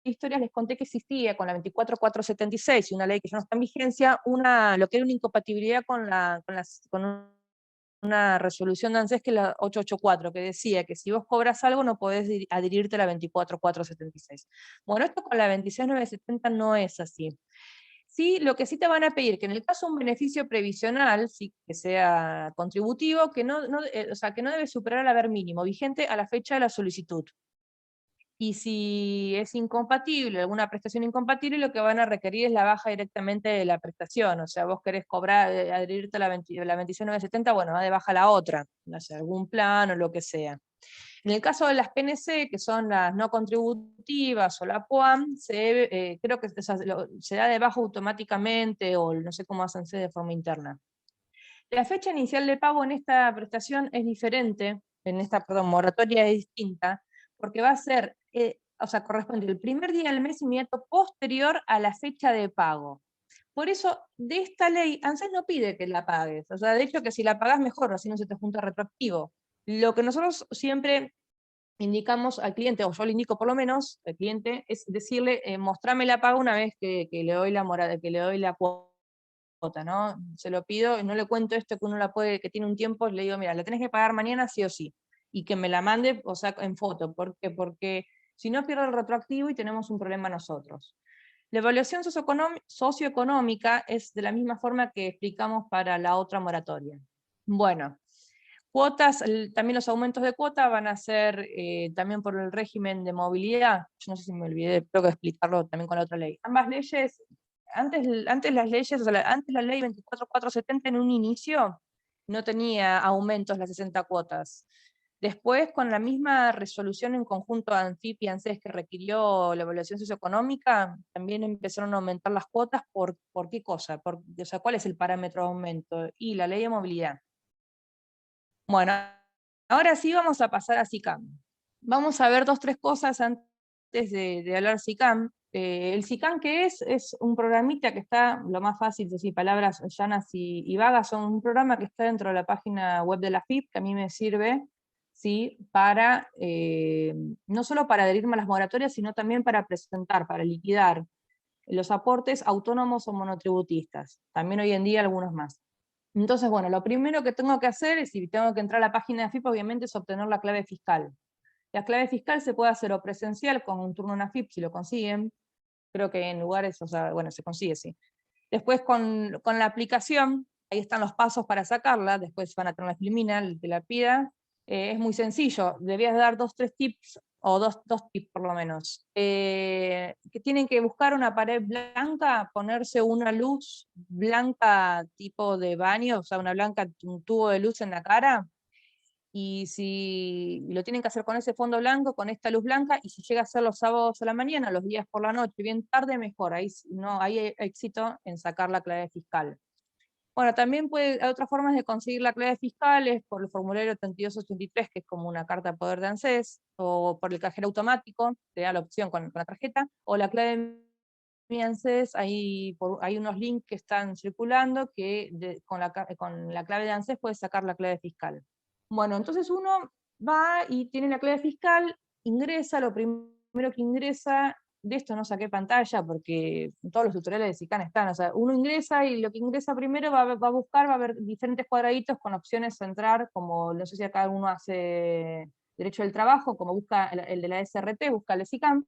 historias, les conté que existía con la 24476 y una ley que ya no está en vigencia, lo que era una incompatibilidad con una resolución de ANSES, que es la 884, que decía que si vos cobras algo no podés adherirte a la 24476. Bueno, esto con la 26970 no es así. Sí, lo que sí te van a pedir, que en el caso de un beneficio previsional, sí, que sea contributivo, o sea, que no debe superar el haber mínimo, vigente a la fecha de la solicitud. Y si es incompatible, alguna prestación incompatible, lo que van a requerir es la baja directamente de la prestación. O sea, vos querés cobrar, adherirte a la 26970, bueno, va de baja la otra, no sé, algún plan o lo que sea. En el caso de las PNC, que son las no contributivas o la POAM, creo que se da de baja automáticamente, o no sé cómo hacen de forma interna. La fecha inicial de pago en esta prestación es diferente, moratoria es distinta, porque va a ser, o sea, corresponde el primer día del mes inmediato posterior a la fecha de pago. Por eso, de esta ley, ANSES no pide que la pagues. O sea, de hecho, que si la pagás mejor, así no se te junta retroactivo. Lo que nosotros siempre indicamos al cliente, o yo le indico por lo menos al cliente, es decirle, mostrame la paga una vez que le doy la cuota. cuota, ¿no? Se lo pido, y no le cuento esto que uno la puede, que tiene un tiempo, le digo, mira, la tenés que pagar mañana sí o sí, y que me la mande, o sea, en foto, ¿por qué? Porque si no pierdo el retroactivo y tenemos un problema nosotros. La evaluación socioeconómica es de la misma forma que explicamos para la otra moratoria. Bueno, cuotas, también los aumentos de cuota van a ser también por el régimen de movilidad. Yo no sé si me olvidé, tengo que explicarlo también con la otra ley. Ambas leyes, antes las leyes, o sea, antes la ley 24470 en un inicio no tenía aumentos las 60 cuotas. Después, con la misma resolución en conjunto de ANFIP y ANSES que requirió la evaluación socioeconómica, también empezaron a aumentar las cuotas. ¿Por qué cosa? O sea, ¿cuál es el parámetro de aumento? Y la ley de movilidad. Bueno, ahora sí vamos a pasar a SICAM. Vamos a ver 2 o 3 cosas antes de hablar SICAM. El SICAM, ¿qué es? Es un programita que está, lo más fácil, decir palabras llanas y vagas, son un programa que está dentro de la página web de la FIP, que a mí me sirve, ¿sí? Para, no solo para adherirme a las moratorias, sino también para presentar, para liquidar los aportes autónomos o monotributistas. También hoy en día algunos más. Entonces, bueno, lo primero que tengo que hacer, si tengo que entrar a la página de AFIP, obviamente es obtener la clave fiscal. La clave fiscal se puede hacer o presencial con un turno en AFIP, si lo consiguen. Creo que en lugares, o sea, bueno, se consigue, sí. Después con la aplicación, ahí están los pasos para sacarla, después van a tener la filmina, el que la pida. Es muy sencillo, debías dar 2 o 3 tips, o dos tips por lo menos. Que tienen que buscar una pared blanca, ponerse una luz blanca tipo de baño, o sea, un tubo de luz en la cara, y si lo tienen que hacer con ese fondo blanco, con esta luz blanca, y si llega a ser los sábados a la mañana, los días por la noche, bien tarde, mejor, ahí no hay éxito en sacar la clave fiscal. Bueno, también hay otras formas de conseguir la clave fiscal, es por el formulario 3283, que es como una carta de poder de ANSES, o por el cajero automático, te da la opción con la tarjeta, o la clave mi ANSES, hay unos links que están circulando que con la clave de ANSES puedes sacar la clave fiscal. Bueno, entonces uno va y tiene la clave fiscal, ingresa, lo primero que ingresa, de esto no saqué pantalla porque todos los tutoriales de SICAM están, o sea, uno ingresa y lo que ingresa primero va a buscar, va a ver diferentes cuadraditos con opciones a entrar, como no sé si acá uno hace derecho del trabajo, como busca el de la SRT, busca el de SICAM,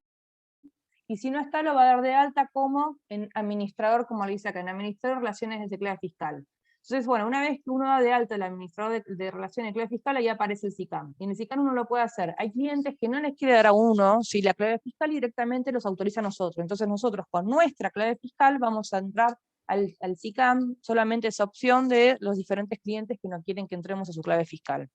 y si no está lo va a dar de alta como en administrador, como le dice acá, en administrador de relaciones de clave fiscal. Entonces, bueno, una vez que uno da de alta el administrador de relaciones de clave fiscal, ahí aparece el SICAM. Y en el SICAM uno lo puede hacer. Hay clientes que no les quiere dar a uno, si la clave fiscal directamente los autoriza a nosotros. Entonces nosotros con nuestra clave fiscal vamos a entrar al SICAM, solamente esa opción de los diferentes clientes que no quieren que entremos a su clave fiscal.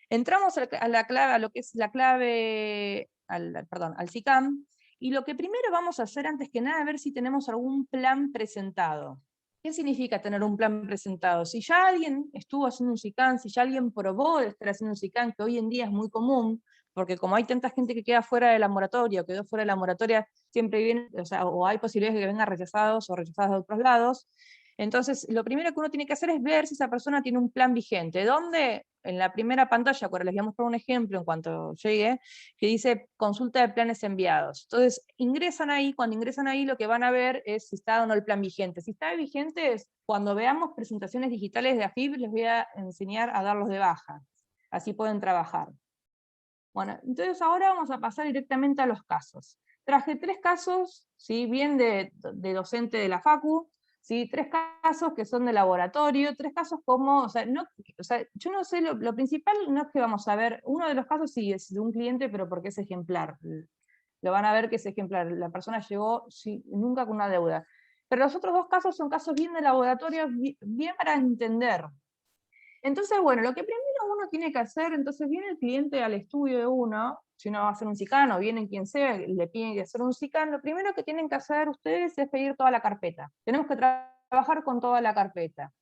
Entramos a la clave, a lo que es la clave, al SICAM, y lo que primero vamos a hacer antes que nada es ver si tenemos algún plan presentado. ¿Qué significa tener un plan presentado? Si ya alguien estuvo haciendo un SICAM, si ya alguien probó de estar haciendo un SICAM, que hoy en día es muy común, porque como hay tanta gente que queda fuera de la moratoria, o quedó fuera de la moratoria, siempre viene, o hay posibilidades de que vengan rechazados o rechazados de otros lados. Entonces, lo primero que uno tiene que hacer es ver si esa persona tiene un plan vigente. ¿Dónde? En la primera pantalla, ahora les voy a mostrar un ejemplo en cuanto llegue, que dice consulta de planes enviados. Entonces, ingresan ahí, cuando ingresan ahí lo que van a ver es si está o no el plan vigente. Si está vigente, cuando veamos presentaciones digitales de AFIP, les voy a enseñar a darlos de baja. Así pueden trabajar. Bueno, entonces ahora vamos a pasar directamente a los casos. Traje 3 casos, ¿sí? Bien de docente de la Facu, ¿sí? 3 casos que son de laboratorio, 3 casos como, o sea, yo no sé, lo principal no es que vamos a ver, uno de los casos sí es de un cliente, pero porque es ejemplar. Lo van a ver que es ejemplar, la persona llegó nunca con una deuda. Pero los otros 2 casos son casos bien de laboratorio, bien para entender. Entonces, bueno, lo que primero uno tiene que hacer, entonces viene el cliente al estudio de uno, si uno va a hacer un SICAM o viene quien sea, le piden que hacer un SICAM, lo primero que tienen que hacer ustedes es pedir toda la carpeta. Tenemos que trabajar con toda la carpeta.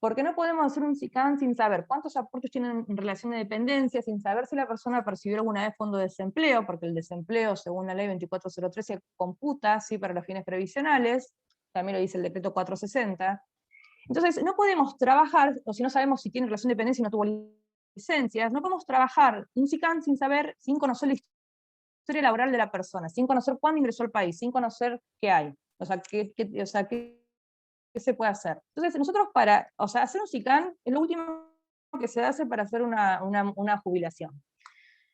Porque no podemos hacer un SICAM sin saber cuántos aportes tienen en relación de dependencia, sin saber si la persona percibió alguna vez fondo de desempleo, porque el desempleo, según la ley 2403, se computa, ¿sí?, para los fines previsionales, también lo dice el decreto 460. Entonces, no podemos trabajar, o si no sabemos si tiene relación de dependencia y no tuvo licencias, no podemos trabajar un SICAM sin conocer la historia laboral de la persona, sin conocer cuándo ingresó al país, sin conocer qué hay. O sea, qué ¿qué se puede hacer? Entonces, nosotros para, o sea, hacer un SICAN es lo último que se hace para hacer una jubilación.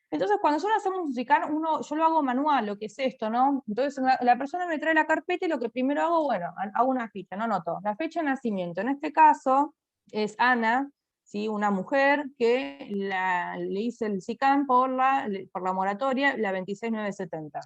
Entonces, cuando nosotros hacemos un SICAN, yo lo hago manual, lo que es esto, ¿no? Entonces, la persona me trae la carpeta y lo que primero hago, bueno, hago una ficha, no anoto, la fecha de nacimiento. En este caso, es Ana, ¿sí? Una mujer que le hice el SICAN por la moratoria, la 26970.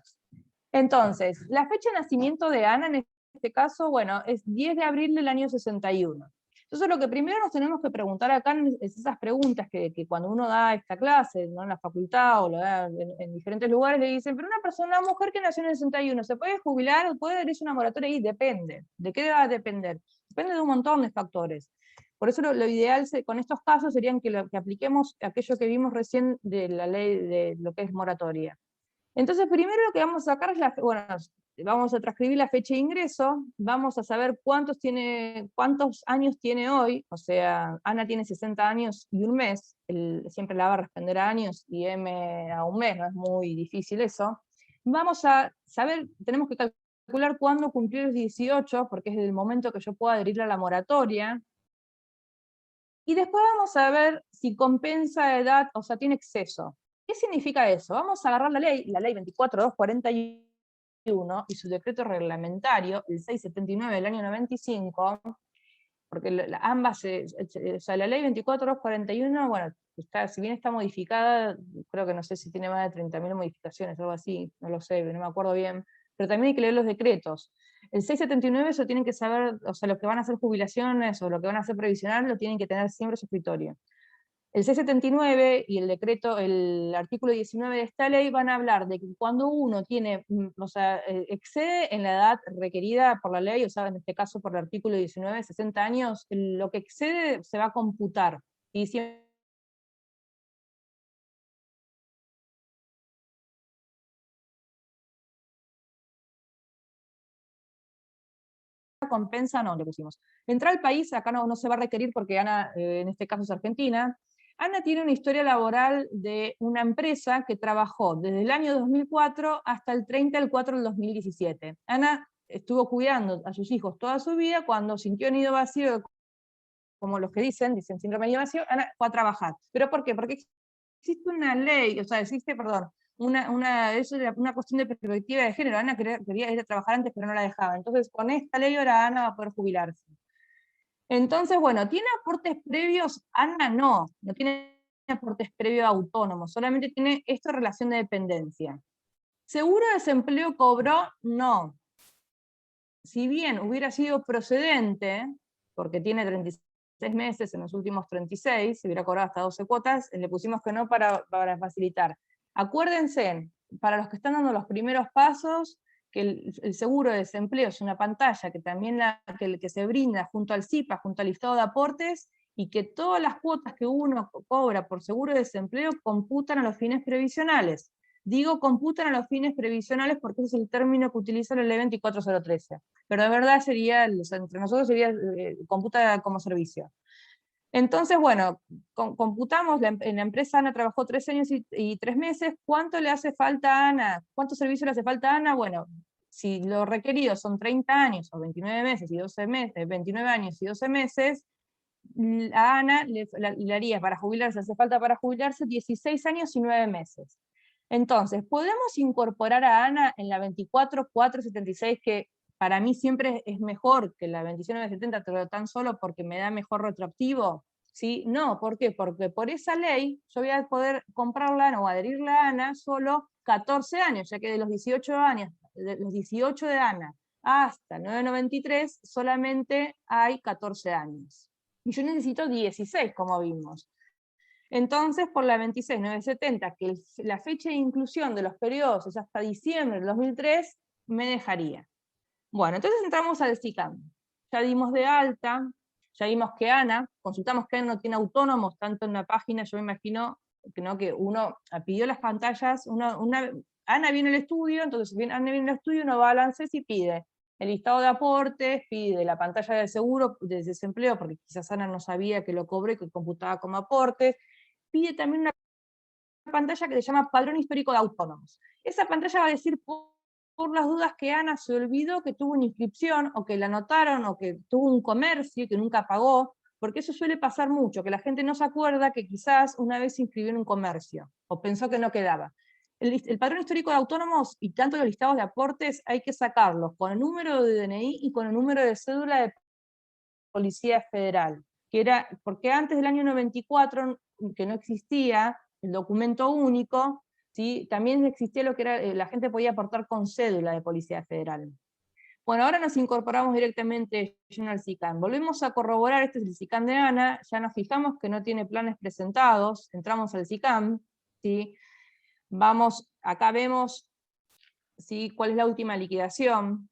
Entonces, la fecha de nacimiento de Ana, en este caso, bueno, es 10 de abril del año 61. Entonces, lo que primero nos tenemos que preguntar acá es esas preguntas que cuando uno da esta clase, ¿no? En la facultad o lo da en diferentes lugares, le dicen, pero una mujer que nació en el 61, ¿se puede jubilar o puede darse una moratoria? Y depende. ¿De qué va a depender? Depende de un montón de factores. Por eso lo ideal con estos casos serían que apliquemos aquello que vimos recién de la ley de lo que es moratoria. Entonces, primero lo que vamos a sacar es vamos a transcribir la fecha de ingreso, vamos a saber cuántos años tiene hoy, o sea, Ana tiene 60 años y un mes, siempre la va a responder a años y M a un mes, no es muy difícil eso. Vamos a saber, tenemos que calcular cuándo cumplir los 18, porque es el momento que yo pueda adherir a la moratoria. Y después vamos a ver si compensa edad, o sea, tiene exceso. ¿Qué significa eso? Vamos a agarrar la ley 24241 y su decreto reglamentario, el 679 del año 95, porque ambas, o sea, la ley 24241, bueno, si bien está modificada, creo que no sé si tiene más de 30.000 modificaciones, algo así, no lo sé, no me acuerdo bien, pero también hay que leer los decretos. El 679 eso tienen que saber, o sea, los que van a hacer jubilaciones o los que van a hacer previsional lo tienen que tener siempre en su escritorio. El 679 y el decreto, el artículo 19 de esta ley van a hablar de que cuando uno tiene, o sea, excede en la edad requerida por la ley, o sea, en este caso por el artículo 19, 60 años, lo que excede se va a computar. Y siempre compensa, no, le pusimos. Entrar al país, acá no se va a requerir porque Ana, en este caso es argentina. Ana tiene una historia laboral de una empresa que trabajó desde el año 2004 hasta el 30 del 4 del 2017. Ana estuvo cuidando a sus hijos toda su vida, cuando sintió el nido vacío, como los que dicen síndrome de nido vacío, Ana fue a trabajar. ¿Pero por qué? Porque existe una ley, o sea, existe, perdón, eso era una cuestión de perspectiva de género. Ana quería ir a trabajar antes, pero no la dejaba. Entonces, con esta ley ahora Ana va a poder jubilarse. Entonces, bueno, ¿tiene aportes previos? Ana no tiene aportes previos autónomos, solamente tiene esta relación de dependencia. ¿Seguro de desempleo cobró? No. Si bien hubiera sido procedente, porque tiene 36 meses en los últimos 36, se hubiera cobrado hasta 12 cuotas, le pusimos que no para facilitar. Acuérdense, para los que están dando los primeros pasos, que el seguro de desempleo es una pantalla que también que se brinda junto al CIPA, junto al listado de aportes, y que todas las cuotas que uno cobra por seguro de desempleo computan a los fines previsionales. Digo computan a los fines previsionales porque ese es el término que utiliza la ley 24013. Pero de verdad sería, entre nosotros sería computa como servicio. Entonces, bueno, computamos, en la empresa Ana trabajó 3 años y 3 meses, ¿cuánto le hace falta a Ana? ¿Cuánto servicio le hace falta a Ana? Bueno, si lo requerido son 30 años o 29 meses y 12 meses, 29 años y 12 meses, a Ana le haría para jubilarse, hace falta para jubilarse 16 años y 9 meses. Entonces, ¿podemos incorporar a Ana en la 24476, que para mí siempre es mejor que la 29970, pero tan solo porque me da mejor retroactivo? ¿Sí? No, ¿por qué? Porque por esa ley yo voy a poder comprarla o adherirla a Ana solo 14 años, ya que de los 18 años, de los 18 de Ana hasta 993 solamente hay 14 años. Y yo necesito 16, como vimos. Entonces, por la 26970, que la fecha de inclusión de los periodos es hasta diciembre del 2003, me dejaría. Bueno, entonces entramos al SICAM. Ya dimos de alta, ya vimos que Ana, consultamos que Ana no tiene autónomos, tanto en la página, yo me imagino que uno pidió las pantallas, Ana viene al estudio, entonces Ana viene al estudio, uno va a ANSES y pide el listado de aportes, pide la pantalla de seguro, de desempleo, porque quizás Ana no sabía que lo cobré, que computaba como aportes, pide también una pantalla que se llama Padrón Histórico de Autónomos. Esa pantalla va a decir por las dudas que Ana se olvidó que tuvo una inscripción, o que la anotaron, o que tuvo un comercio que nunca pagó, porque eso suele pasar mucho, que la gente no se acuerda que quizás una vez se inscribió en un comercio, o pensó que no quedaba. El padrón histórico de autónomos y tanto los listados de aportes hay que sacarlos con el número de DNI y con el número de cédula de Policía Federal, que era, porque antes del año 94, que no existía el documento único, ¿sí? También existía lo que era, la gente podía aportar con cédula de Policía Federal. Bueno, ahora nos incorporamos directamente al SICAM. Volvemos a corroborar, este es el SICAM de Ana, ya nos fijamos que no tiene planes presentados, entramos al SICAM, ¿sí? Vamos, acá vemos, ¿sí?, cuál es la última liquidación,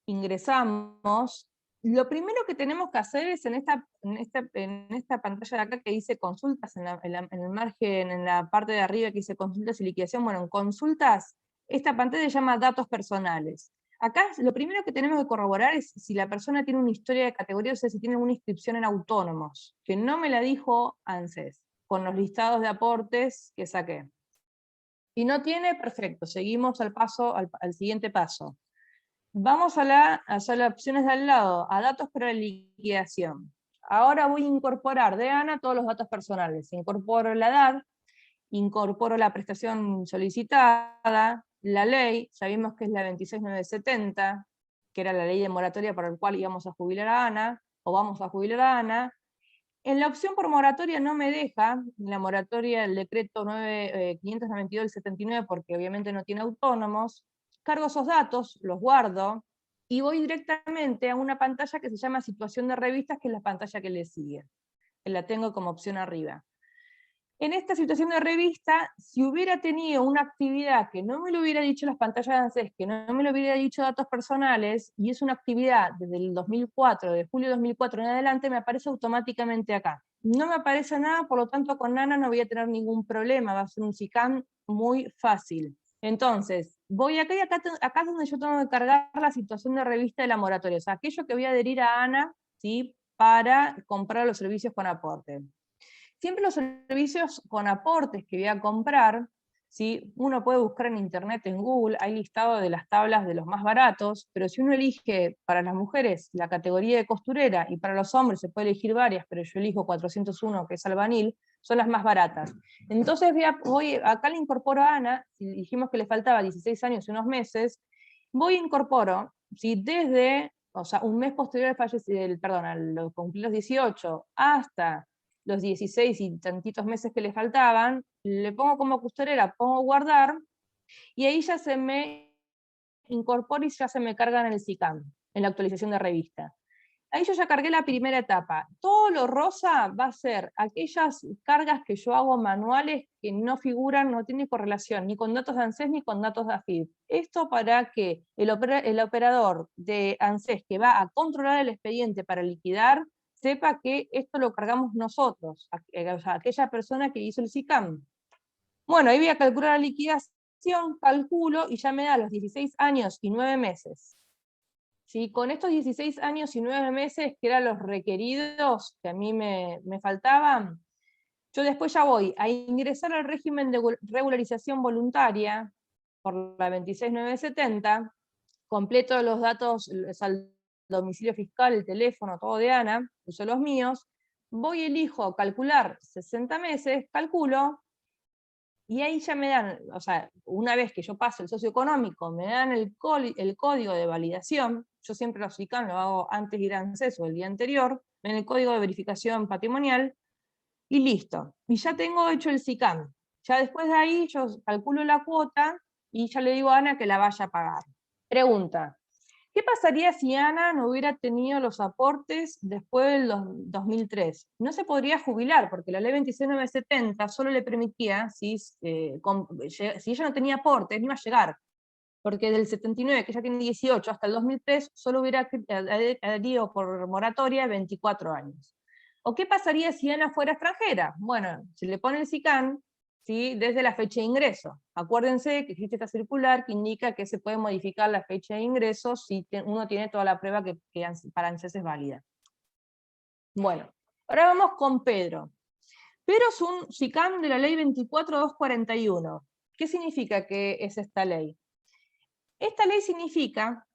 ingresamos. Lo primero que tenemos que hacer es en esta pantalla de acá que dice consultas, en el margen, en la parte de arriba que dice consultas y liquidación, bueno, en consultas, esta pantalla se llama datos personales. Acá lo primero que tenemos que corroborar es si la persona tiene una historia de categoría, o sea, si tiene una inscripción en autónomos, que no me la dijo ANSES, con los listados de aportes que saqué. Si no tiene, perfecto, seguimos al siguiente paso. Vamos a las opciones de al lado, a datos para la liquidación. Ahora voy a incorporar de Ana todos los datos personales. Incorporo la edad, incorporo la prestación solicitada, la ley, sabemos que es la 26970, que era la ley de moratoria para la cual íbamos a jubilar a Ana, o vamos a jubilar a Ana. En la opción por moratoria no me deja, la moratoria del decreto 592 del 79, porque obviamente no tiene autónomos. Cargo esos datos, los guardo, y voy directamente a una pantalla que se llama situación de revistas, que es la pantalla que le sigue, que la tengo como opción arriba. En esta situación de revista, si hubiera tenido una actividad que no me lo hubiera dicho las pantallas de ANSES, que no me lo hubiera dicho datos personales, y es una actividad desde el 2004, de julio de 2004 en adelante, me aparece automáticamente acá. No me aparece nada, por lo tanto con Ana no voy a tener ningún problema, va a ser un SICAM muy fácil. Entonces, voy acá y acá es donde yo tengo que cargar la situación de revista de la moratoria, o sea, aquello que voy a adherir a Ana, ¿sí?, para comprar los servicios con aporte. Siempre los servicios con aportes que voy a comprar, ¿sí?, uno puede buscar en internet, en Google, hay listado de las tablas de los más baratos, pero si uno elige para las mujeres la categoría de costurera, y para los hombres se puede elegir varias, pero yo elijo 401, que es albanil, son las más baratas. Entonces acá le incorporo a Ana, si dijimos que le faltaba 16 años y unos meses, voy e incorporo, ¿sí?, desde, o sea, un mes posterior al cumplir los 18, hasta los 16 y tantitos meses que le faltaban, le pongo como costurera, pongo guardar, y ahí ya se me incorpora y ya se me carga en el SICAM, en la actualización de revista. Ahí yo ya cargué la primera etapa. Todo lo rosa va a ser aquellas cargas que yo hago manuales que no figuran, no tienen correlación ni con datos de ANSES ni con datos de AFIP. Esto para que el operador de ANSES que va a controlar el expediente para liquidar sepa que esto lo cargamos nosotros, o sea, aquella persona que hizo el SICAM. Bueno, ahí voy a calcular la liquidación, calculo, y ya me da los 16 años y 9 meses. ¿Sí? Con estos 16 años y 9 meses, que eran los requeridos que a mí me faltaban, yo después ya voy a ingresar al régimen de regularización voluntaria, por la 26970, completo los datos, o sea, el domicilio fiscal, el teléfono, todo de Ana, uso los míos, voy, elijo calcular 60 meses, calculo, y ahí ya me dan, o sea, una vez que yo paso el socioeconómico, me dan el código de validación, yo siempre los SICAM lo hago antes de ir a ANSES o el día anterior, me dan el código de verificación patrimonial, y listo. Y ya tengo hecho el SICAM. Ya después de ahí yo calculo la cuota, y ya le digo a Ana que la vaya a pagar. Pregunta: ¿qué pasaría si Ana no hubiera tenido los aportes después del 2003? No se podría jubilar, porque la ley 26970 solo le permitía, si ella no tenía aportes, no iba a llegar, porque del 79, que ya tiene 18, hasta el 2003, solo hubiera adherido por moratoria 24 años. ¿O qué pasaría si Ana fuera extranjera? Bueno, se le pone el SICAM, ¿sí?, desde la fecha de ingreso. Acuérdense que existe esta circular que indica que se puede modificar la fecha de ingreso si uno tiene toda la prueba que para ANSES es válida. Bueno, ahora vamos con Pedro. Pedro es un SICAM de la ley 24241. ¿Qué significa que es esta ley? Esta ley significa,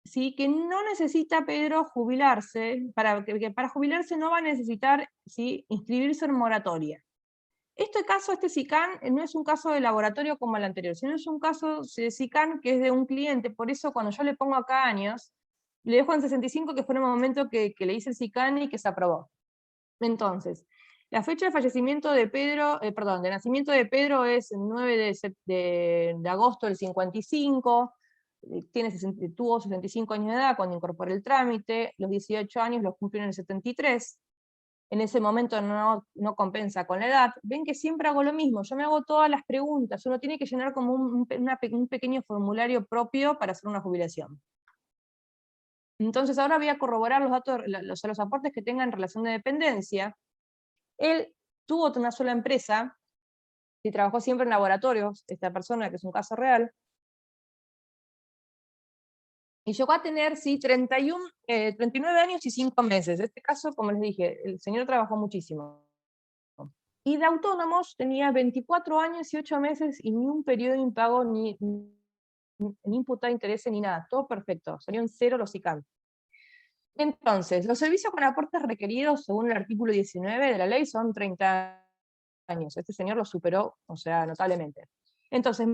¿sí?, que no necesita Pedro jubilarse, que para jubilarse no va a necesitar, ¿sí?, inscribirse en moratoria. Este SICAN no es un caso de laboratorio como el anterior, sino es un caso de SICAN que es de un cliente, por eso cuando yo le pongo acá años, le dejo en 65, que fue en el momento que le hice el SICAN y que se aprobó. Entonces, la fecha de fallecimiento de Pedro, de nacimiento de Pedro es el 9 de agosto del 55, tuvo 65 años de edad cuando incorporó el trámite, los 18 años los cumplió en el 73, en ese momento no compensa con la edad. Ven que siempre hago lo mismo, yo me hago todas las preguntas, uno tiene que llenar como un pequeño formulario propio para hacer una jubilación. Entonces ahora voy a corroborar los datos, los aportes que tenga en relación de dependencia. Él tuvo una sola empresa, y trabajó siempre en laboratorios, esta persona, que es un caso real, y llegó a tener, sí, 39 años y 5 meses. En este caso, como les dije, el señor trabajó muchísimo. Y de autónomos tenía 24 años y 8 meses y ni un periodo de impago, ni imputar intereses, ni nada. Todo perfecto, salieron cero los ICAM. Entonces, los servicios con aportes requeridos, según el artículo 19 de la ley, son 30 años. Este señor lo superó, o sea, notablemente. Entonces,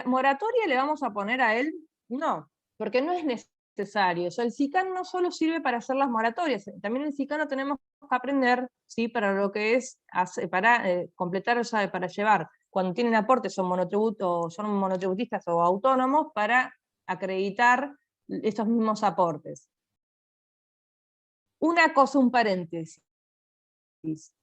¿moratoria le vamos a poner a él? No, porque no es necesario. O sea, el SICAN no solo sirve para hacer las moratorias, también el SICAN lo tenemos que aprender, ¿sí?, para lo que es, para completar, o sea, para llevar, cuando tienen aportes, son monotributistas o autónomos, para acreditar estos mismos aportes. Una cosa, un paréntesis.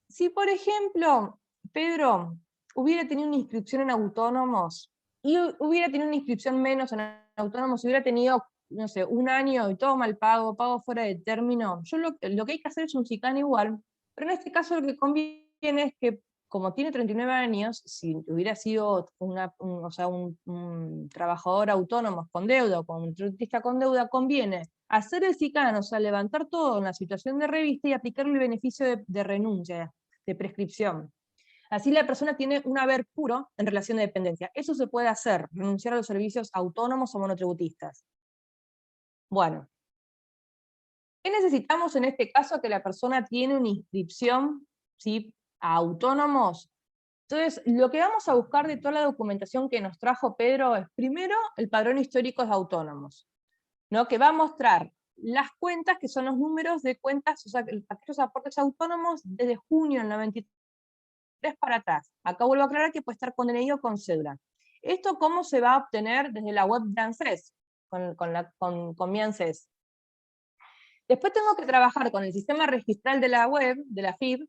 Si, por ejemplo, Pedro hubiera tenido una inscripción en autónomos y hubiera tenido una inscripción menos en autónomos, hubiera tenido, no sé, un año y todo mal pago fuera de término, yo lo que hay que hacer es un SICAN igual, pero en este caso lo que conviene es que, como tiene 39 años, si hubiera sido un trabajador autónomo con deuda o con un tributista con deuda, conviene hacer el SICAN, o sea, levantar todo en la situación de revista y aplicarle el beneficio de renuncia, de prescripción. Así la persona tiene un haber puro en relación de dependencia. Eso se puede hacer, renunciar a los servicios autónomos o monotributistas. Bueno, ¿qué necesitamos en este caso? Que la persona tiene una inscripción, ¿sí?, a autónomos. Entonces, lo que vamos a buscar de toda la documentación que nos trajo Pedro es, primero, el padrón histórico de autónomos, ¿no?, que va a mostrar las cuentas, que son los números de cuentas, o sea, aquellos aportes autónomos desde junio del 93 para atrás. Acá vuelvo a aclarar que puede estar con DNI o con cédula. ¿Esto cómo se va a obtener? Desde la web de ANSES, con mi ANSES. Después tengo que trabajar con el sistema registral de la web, de la FIB,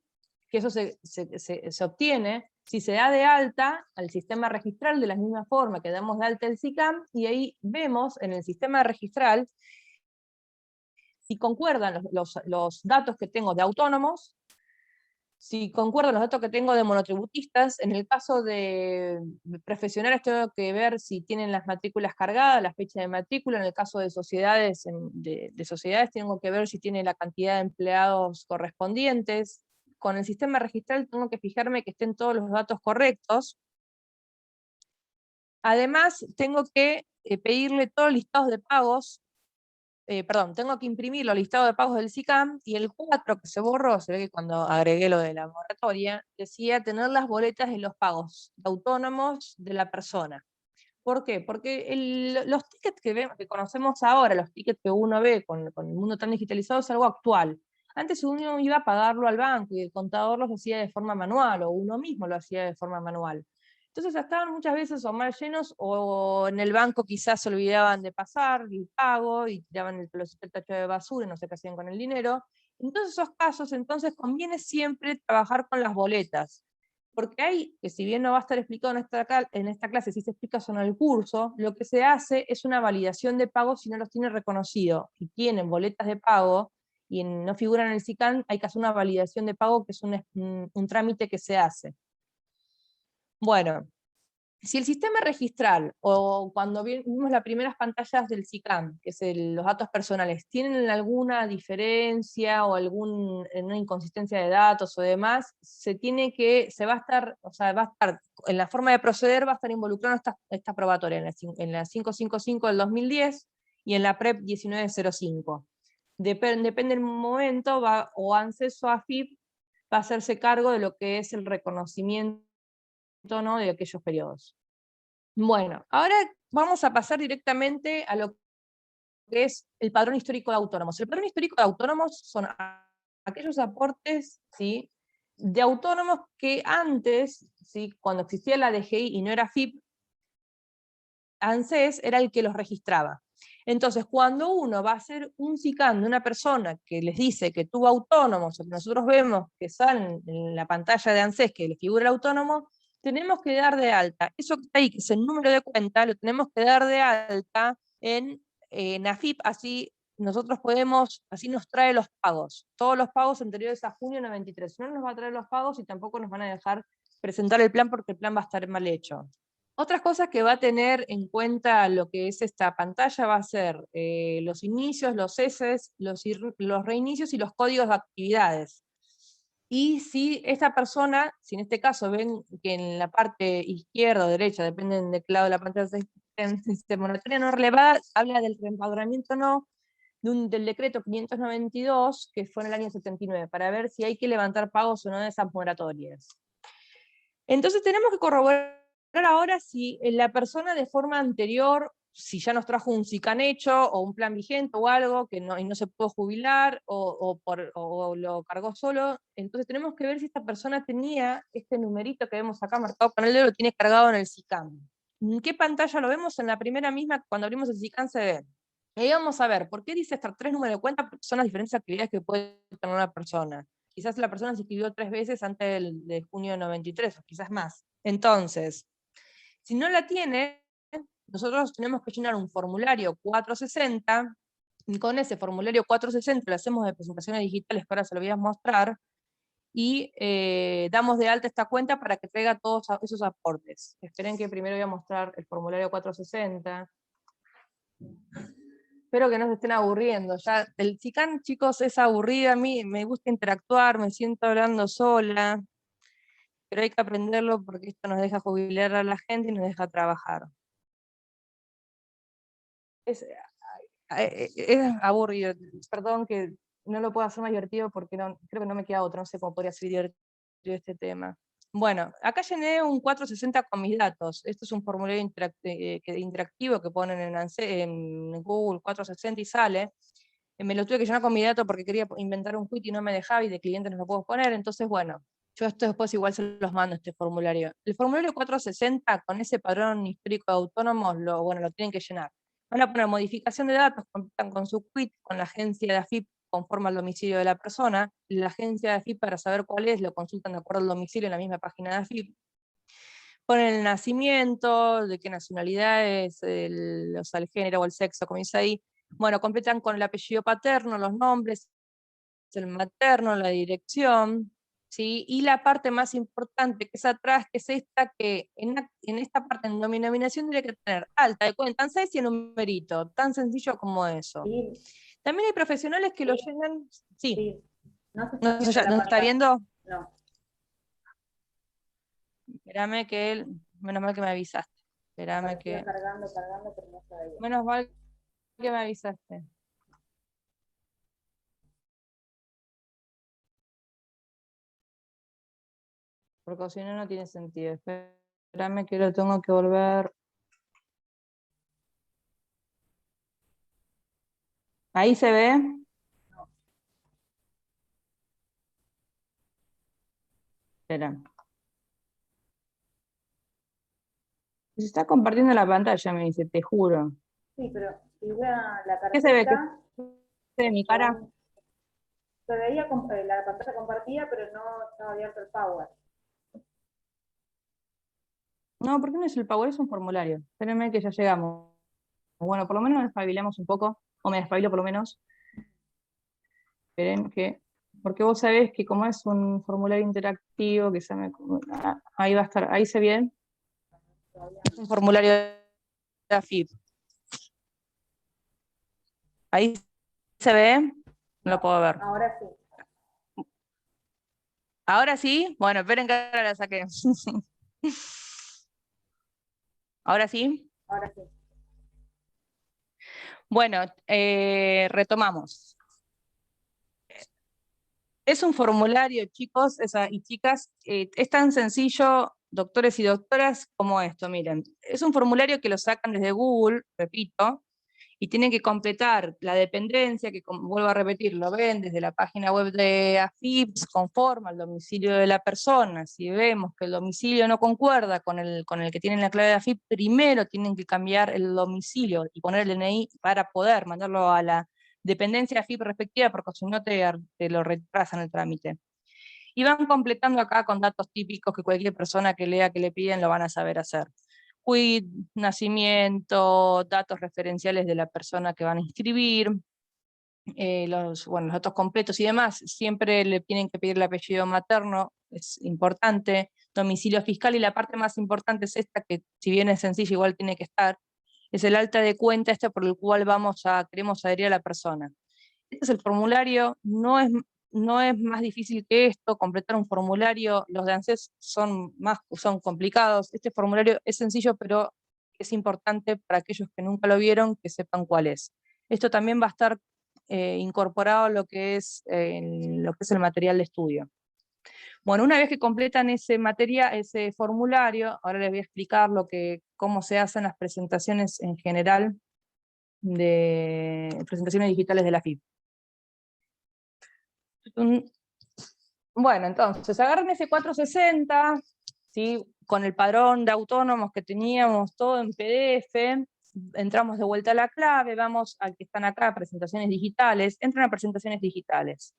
que eso se obtiene si se da de alta al sistema registral de la misma forma que damos de alta el SICAM, y ahí vemos en el sistema registral si concuerdan los datos que tengo de autónomos, si concuerdan los datos que tengo de monotributistas. En el caso de profesionales tengo que ver si tienen las matrículas cargadas, la fecha de matrícula. En el caso de sociedades, sociedades tengo que ver si tiene la cantidad de empleados correspondientes. Con el sistema registral tengo que fijarme que estén todos los datos correctos. Además, tengo que pedirle todos los listados de pagos, tengo que imprimir los listados de pagos del SICAM, y el 4 que se borró, se ve que cuando agregué lo de la moratoria, decía tener las boletas de los pagos autónomos de la persona. ¿Por qué? Porque los tickets que conocemos ahora, los tickets que uno ve con el mundo tan digitalizado, es algo actual. Antes uno iba a pagarlo al banco y el contador los hacía de forma manual, o uno mismo lo hacía de forma manual. Entonces estaban muchas veces o mal llenos, o en el banco quizás se olvidaban de pasar el pago y tiraban el tacho de basura y no sé qué hacían con el dinero. En todos esos casos, entonces, conviene siempre trabajar con las boletas. Porque hay, que si bien no va a estar explicado en esta clase, si se explica eso en el curso, lo que se hace es una validación de pago si no los tiene reconocido y tienen boletas de pago y no figuran en el SICAN, hay que hacer una validación de pago, que es un trámite que se hace. Bueno, Si el sistema registral, o cuando vimos las primeras pantallas del SICAM, que es los datos personales, tienen alguna diferencia o una inconsistencia de datos o demás, se va a estar, en la forma de proceder va a estar involucrado esta probatoria, en la 555 del 2010 y en la PREP 1905. Depende del momento, o ANSES o AFIP va a hacerse cargo de lo que es el reconocimiento, ¿no?, de aquellos periodos. Bueno, ahora vamos a pasar directamente a lo que es el padrón histórico de autónomos. El padrón histórico de autónomos son aquellos aportes, ¿sí?, de autónomos que antes, ¿sí?, cuando existía la DGI y no era FIP, ANSES era el que los registraba. Entonces, cuando uno va a hacer un SICAM de una persona que les dice que tuvo autónomos, o que nosotros vemos que salen en la pantalla de ANSES que le figura el autónomo, tenemos que dar de alta. Eso que está ahí, que es el número de cuenta, lo tenemos que dar de alta en AFIP, así nosotros podemos, así nos trae los pagos, todos los pagos anteriores a junio 93. No nos va a traer los pagos y tampoco nos van a dejar presentar el plan porque el plan va a estar mal hecho. Otras cosas que va a tener en cuenta lo que es esta pantalla va a ser los inicios, los ceses, los reinicios y los códigos de actividades. Y si esta persona, si en este caso ven que en la parte izquierda o derecha, depende de qué lado de la pantalla se moratoria no relevada, habla del reempadronamiento no, del decreto 592, que fue en el año 79, para ver si hay que levantar pagos o no de esas moratorias. Entonces tenemos que corroborar ahora si la persona de forma anterior, si ya nos trajo un SICAM hecho, o un plan vigente o algo, y no se pudo jubilar, o lo cargó solo, entonces tenemos que ver si esta persona tenía este numerito que vemos acá marcado con el dedo, lo tiene cargado en el SICAM. ¿En qué pantalla lo vemos? En la primera misma, cuando abrimos el SICAM se ve. Y ahí vamos a ver, ¿por qué dice estar 3 números de cuenta? Porque son las diferentes actividades que puede tener una persona. Quizás la persona se inscribió 3 veces antes de junio de 93, o quizás más. Entonces, si no la tiene, nosotros tenemos que llenar un formulario 460, y con ese formulario 460 lo hacemos de presentaciones digitales, que ahora se lo voy a mostrar, y damos de alta esta cuenta para que traiga todos esos aportes. Esperen que primero voy a mostrar el formulario 460. Espero que no se estén aburriendo. Ya, el SICAM, chicos, es aburrido. A mí me gusta interactuar, me siento hablando sola, pero hay que aprenderlo porque esto nos deja jubilar a la gente y nos deja trabajar. Es aburrido. Perdón que no lo puedo hacer más divertido porque creo que no me queda otro. No sé cómo podría ser divertido este tema. Bueno, acá llené un 460 con mis datos. Esto es un formulario interactivo que ponen en Google 460 y sale. Me lo tuve que llenar con mi dato porque quería inventar un quit y no me dejaba, y de cliente no lo puedo poner. Entonces, bueno, yo esto después igual se los mando, este formulario. El formulario 460, con ese padrón histórico de autónomos, lo tienen que llenar. Van a poner modificación de datos, completan con su quit, con la agencia de AFIP conforme al domicilio de la persona. La agencia de AFIP, para saber cuál es, lo consultan de acuerdo al domicilio en la misma página de AFIP. Ponen el nacimiento, de qué nacionalidad es, el género o el sexo, como dice ahí. Bueno, completan con el apellido paterno, los nombres, el materno, la dirección, ¿sí? Y la parte más importante que es atrás, que es esta, que en esta parte, en denominación, tiene que tener alta de cuenta, ANSES y el numerito, tan sencillo como eso. Sí. También hay profesionales que lo llenan, sí. Sí. No se está ¿No, viendo la no está pantalla. viendo? No. Espérame que menos mal que me avisaste. Espérame Parecía que... cargando, pero no se veía. Menos mal que me avisaste. Porque si no, no tiene sentido. Espérame que lo tengo que volver. ¿Ahí se ve? Espera. Se está compartiendo la pantalla, me dice, te juro. Sí, pero si voy a la ¿Qué se ve? ¿Qué carpeta, se ve mi cara? se veía la pantalla compartida, pero no estaba abierto el Power. No, ¿por qué no es el Power? Es un formulario. Espérenme que ya llegamos. Bueno, por lo menos nos despabilamos un poco, o me despabilo por lo menos. Esperen que... Porque vos sabés que como es un formulario interactivo, que ahí va a estar, ahí se ve. todavía. Un formulario de AFIP. ¿Ahí se ve? No lo puedo ver. Ahora sí. ¿Ahora sí? Bueno, esperen que ahora la saqué. ¿Ahora sí? Ahora sí. Bueno, retomamos. Es un formulario, chicos y chicas, es tan sencillo, doctores y doctoras, como esto, miren. Es un formulario que lo sacan desde Google, repito, y tienen que completar la dependencia, que vuelvo a repetir, lo ven desde la página web de AFIP, conforma al domicilio de la persona. Si vemos que el domicilio no concuerda con el que tienen la clave de AFIP, primero tienen que cambiar el domicilio y poner el DNI para poder mandarlo a la dependencia AFIP respectiva, porque si no te lo retrasan el trámite. Y van completando acá con datos típicos que cualquier persona que lea que le piden lo van a saber hacer. CUID, nacimiento, datos referenciales de la persona que van a inscribir, los datos completos y demás. Siempre le tienen que pedir el apellido materno, es importante, domicilio fiscal, y la parte más importante es esta, que si bien es sencilla, igual tiene que estar, es el alta de cuenta por el cual queremos adherir a la persona. Este es el formulario, no es más difícil que esto. Completar un formulario, los de ANSES son complicados. Este formulario es sencillo, pero es importante para aquellos que nunca lo vieron, que sepan cuál es. Esto también va a estar incorporado a lo que es el material de estudio. Bueno, una vez que completan ese formulario, ahora les voy a explicar cómo se hacen las presentaciones en general, de presentaciones digitales de la FIP. Bueno, entonces, agarren ese 460, ¿sí? Con el padrón de autónomos que teníamos, todo en PDF, entramos de vuelta a la clave, vamos al que están acá, presentaciones digitales, entran a presentaciones digitales.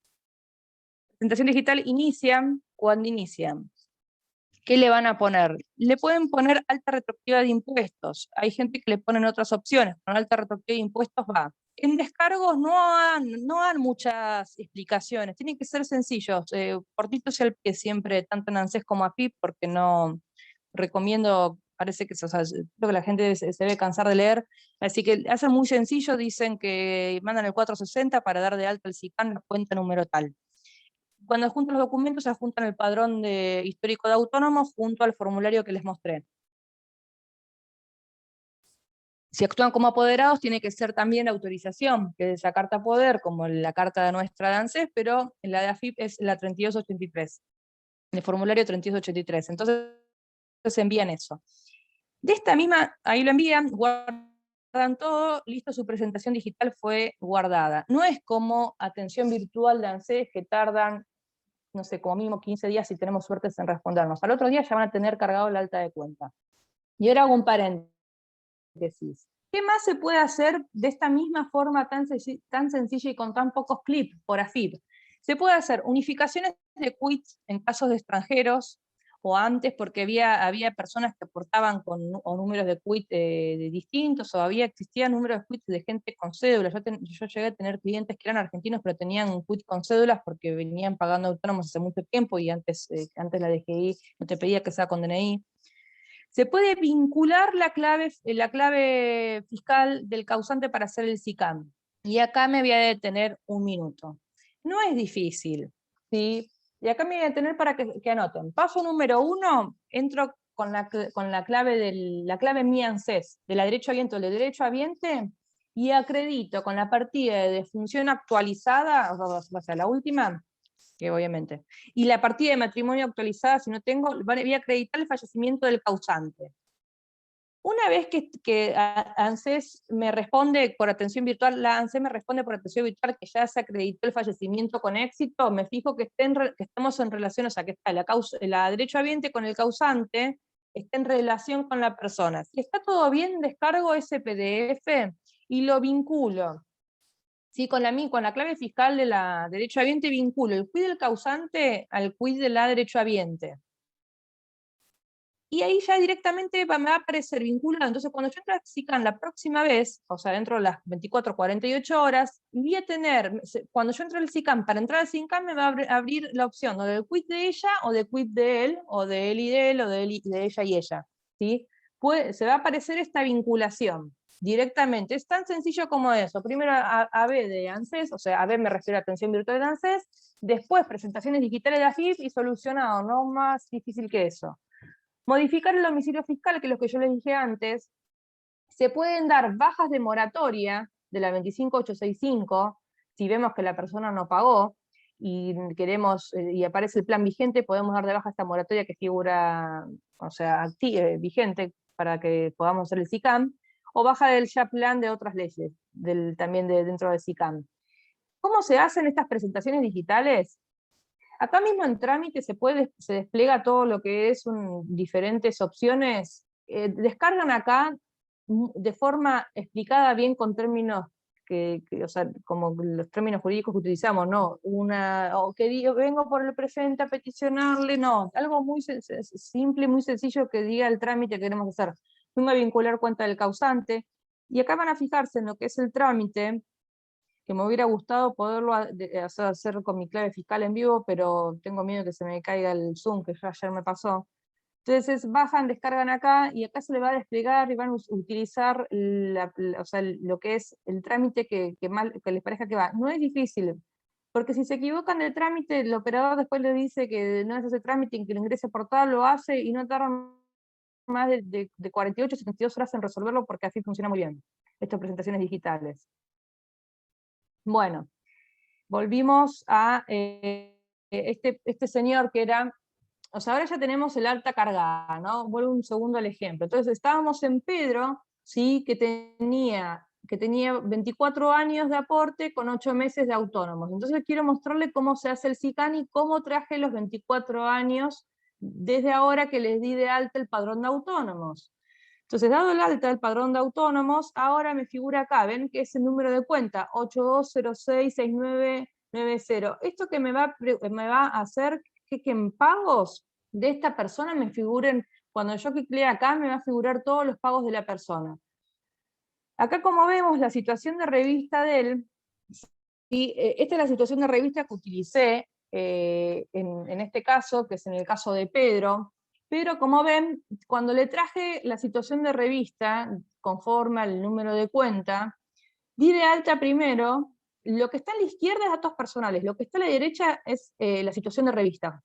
Presentación digital inician, cuando inician. ¿Qué le van a poner? Le pueden poner alta retroactiva de impuestos. Hay gente que le ponen otras opciones, con alta retroactiva de impuestos va. En descargos no hagan muchas explicaciones, tienen que ser sencillos, cortitos y al pie siempre, tanto en ANSES como AFIP, porque no recomiendo, parece que creo que la gente se debe cansar de leer, así que hacen muy sencillo, dicen que mandan el 460 para dar de alta el SICAN, la cuenta número tal. Cuando adjuntan los documentos, se adjuntan el padrón histórico de autónomos junto al formulario que les mostré. Si actúan como apoderados, tiene que ser también la autorización, que es esa carta poder, como la carta de nuestra de ANSES, pero en la de AFIP es la 3283, el formulario 3283. Entonces envían eso. De esta misma, ahí lo envían, guardan todo, listo, su presentación digital fue guardada. No es como atención virtual de ANSES, que tardan, no sé, como mínimo 15 días si tenemos suerte en respondernos. Al otro día ya van a tener cargado la alta de cuenta. Y ahora hago un paréntesis. ¿Qué más se puede hacer de esta misma forma tan sencilla y con tan pocos clips por AFIP? Se puede hacer unificaciones de quits en casos de extranjeros, o antes porque había personas que aportaban con números de quit distintos, o existían números de quits de gente con cédulas. Yo llegué a tener clientes que eran argentinos, pero tenían un quit con cédulas porque venían pagando autónomos hace mucho tiempo, y antes la DGI no te pedía que sea con DNI. Se puede vincular la clave fiscal del causante para hacer el SICAM. Y acá me voy a detener un minuto. No es difícil, ¿sí? Y acá me voy a detener para que anoten. Paso número 1, entro con la clave mi ANSES, de la derecho habiente o de derecho habiente, y acredito con la partida de defunción actualizada, o sea, la última, que obviamente, y la partida de matrimonio actualizada, si no tengo, voy a acreditar el fallecimiento del causante. Una vez que ANSES me responde por atención virtual, la ANSES me responde por atención virtual que ya se acreditó el fallecimiento con éxito, me fijo que estamos en relación, o sea, que está la derecho habiente con el causante, está en relación con la persona. Si está todo bien, descargo ese PDF y lo vinculo. Sí, con la clave fiscal de la derecho habiente vinculo el quid del causante al quid de la derecho habiente. Y ahí ya directamente me va a aparecer vinculado. Entonces, cuando yo entro a SICAM la próxima vez, o sea, dentro de las 24 48 horas, voy a tener, cuando yo entro al SICAM, para entrar al SICAM me va a abrir la opción o del quid de ella, o de quid de él, o de él y de él, o de él y de ella y ella, ¿sí? se va a aparecer esta vinculación directamente. Es tan sencillo como eso. Primero AB de ANSES, o sea, AB me refiero a atención virtual de ANSES, después presentaciones digitales de AFIP y solucionado, no más difícil que eso. Modificar el domicilio fiscal, que es lo que yo les dije antes. Se pueden dar bajas de moratoria de la 25865, si vemos que la persona no pagó, y queremos, y aparece el plan vigente, podemos dar de baja esta moratoria que figura, o sea, vigente, para que podamos hacer el SICAM, o baja del ya plan de otras leyes, también dentro del SICAM. ¿Cómo se hacen estas presentaciones digitales? Acá mismo en trámite se despliega todo lo que es diferentes opciones. Descargan acá de forma explicada bien con términos o sea, como los términos jurídicos que utilizamos, no, vengo por el presente a peticionarle, no, algo muy simple, muy sencillo que diga el trámite que queremos hacer. Vengo a vincular cuenta del causante, y acá van a fijarse en lo que es el trámite, que me hubiera gustado poderlo hacer con mi clave fiscal en vivo, pero tengo miedo que se me caiga el Zoom, que ya ayer me pasó. Entonces bajan, descargan acá, y acá se le va a desplegar y van a utilizar o sea, lo que es el trámite que les parezca que va. No es difícil, porque si se equivocan del trámite, el operador después le dice que no es ese trámite, y que lo ingrese por tal, lo hace, y no tardan más de 48 72 horas en resolverlo, porque así funciona muy bien, estas presentaciones digitales. Bueno, volvimos a este señor que era, o sea, ahora ya tenemos el alta cargada, ¿no? Vuelvo un segundo al ejemplo. Entonces estábamos en Pedro, ¿sí? que tenía 24 años de aporte con 8 meses de autónomos. Entonces quiero mostrarle cómo se hace el SICAN y cómo traje los 24 años desde ahora que les di de alta el padrón de autónomos. Entonces, dado el alta del padrón de autónomos, ahora me figura acá, ven que es el número de cuenta, 82066990. Esto que me va a hacer que en pagos de esta persona me figuren, cuando yo clique acá, me va a figurar todos los pagos de la persona. Acá, como vemos, la situación de revista de él, y esta es la situación de revista que utilicé en este caso, que es en el caso de Pedro. Pero como ven, cuando le traje la situación de revista, conforme al número de cuenta, di de alta primero, lo que está a la izquierda es datos personales, lo que está a la derecha es la situación de revista.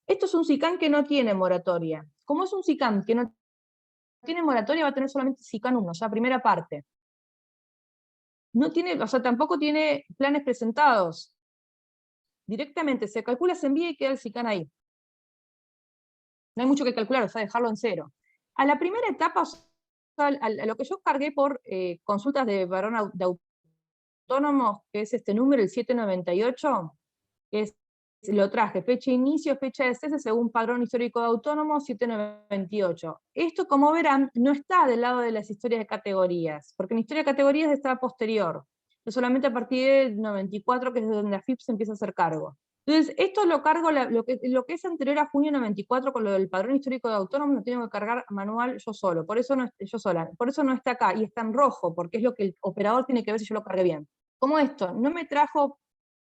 Esto es un SICAN que no tiene moratoria. Como es un SICAN que no tiene moratoria, va a tener solamente SICAN 1, o sea, primera parte. No tiene, o sea, tampoco tiene planes presentados. Directamente se calcula, se envía y queda el SICAN ahí. No hay mucho que calcular, o sea, dejarlo en cero. A la primera etapa, o sea, a lo que yo cargué por consultas de varón de autónomos, que es este número, el 798, lo traje, fecha de inicio, fecha de cese, según padrón histórico de autónomos, 798. Esto, como verán, no está del lado de las historias de categorías, porque en historia de categorías está posterior. Es solamente a partir del 94, que es donde AFIP se empieza a hacer cargo. Entonces, esto lo cargo, lo que es anterior a junio 94, con lo del padrón histórico de autónomos, lo tengo que cargar manual yo solo, por eso no está acá, y está en rojo, porque es lo que el operador tiene que ver si yo lo cargué bien. Como esto no me trajo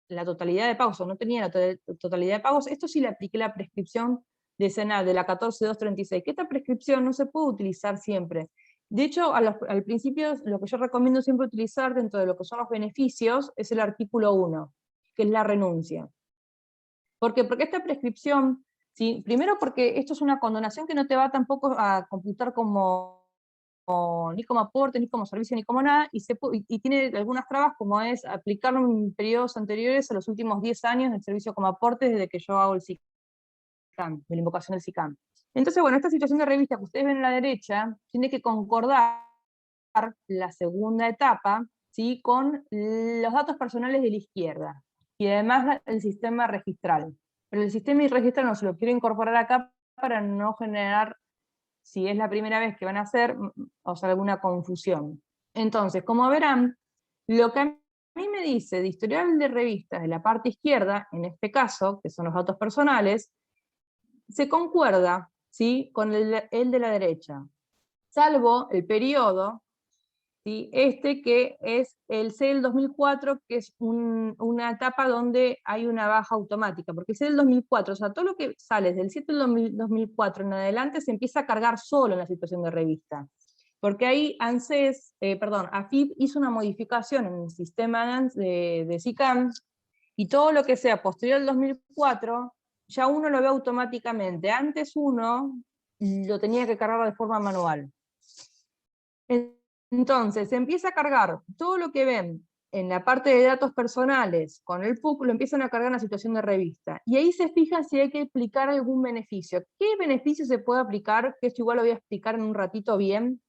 la totalidad de pagos, o no tenía la totalidad de pagos, esto sí le apliqué la prescripción de SENAL, de la 14236, que esta prescripción no se puede utilizar siempre. De hecho, al principio, lo que yo recomiendo siempre utilizar dentro de lo que son los beneficios es el artículo 1, que es la renuncia. ¿Por qué? Porque esta prescripción, ¿sí? Primero porque esto es una condonación que no te va tampoco a computar ni como aporte, ni como servicio, ni como nada, y tiene algunas trabas, como es aplicarlo en periodos anteriores a los últimos 10 años del servicio como aporte desde que yo hago el SICAM, de la invocación del SICAM. Entonces, bueno, esta situación de revista que ustedes ven a la derecha, tiene que concordar la segunda etapa, ¿sí? Con los datos personales de la izquierda, y además el sistema registral. Pero el sistema registral no se lo quiero incorporar acá para no generar, si es la primera vez que van a hacer, o sea, alguna confusión. Entonces, como verán, lo que a mí me dice de historial de revistas de la parte izquierda, en este caso, que son los datos personales, se concuerda, ¿sí? Con el de la derecha, salvo el periodo ¿sí? Que es el C del 2004, que es una etapa donde hay una baja automática, porque el C del 2004, o sea, todo lo que sale del 7 del 2004 en adelante se empieza a cargar solo en la situación de revista. Porque ahí AFIP hizo una modificación en el sistema de SICAM, y todo lo que sea posterior al 2004, ya uno lo ve automáticamente. Antes uno lo tenía que cargar de forma manual. Entonces, se empieza a cargar todo lo que ven en la parte de datos personales con el PUC, lo empiezan a cargar en la situación de revista. Y ahí se fijan si hay que aplicar algún beneficio. ¿Qué beneficio se puede aplicar? Que esto igual lo voy a explicar en un ratito bien.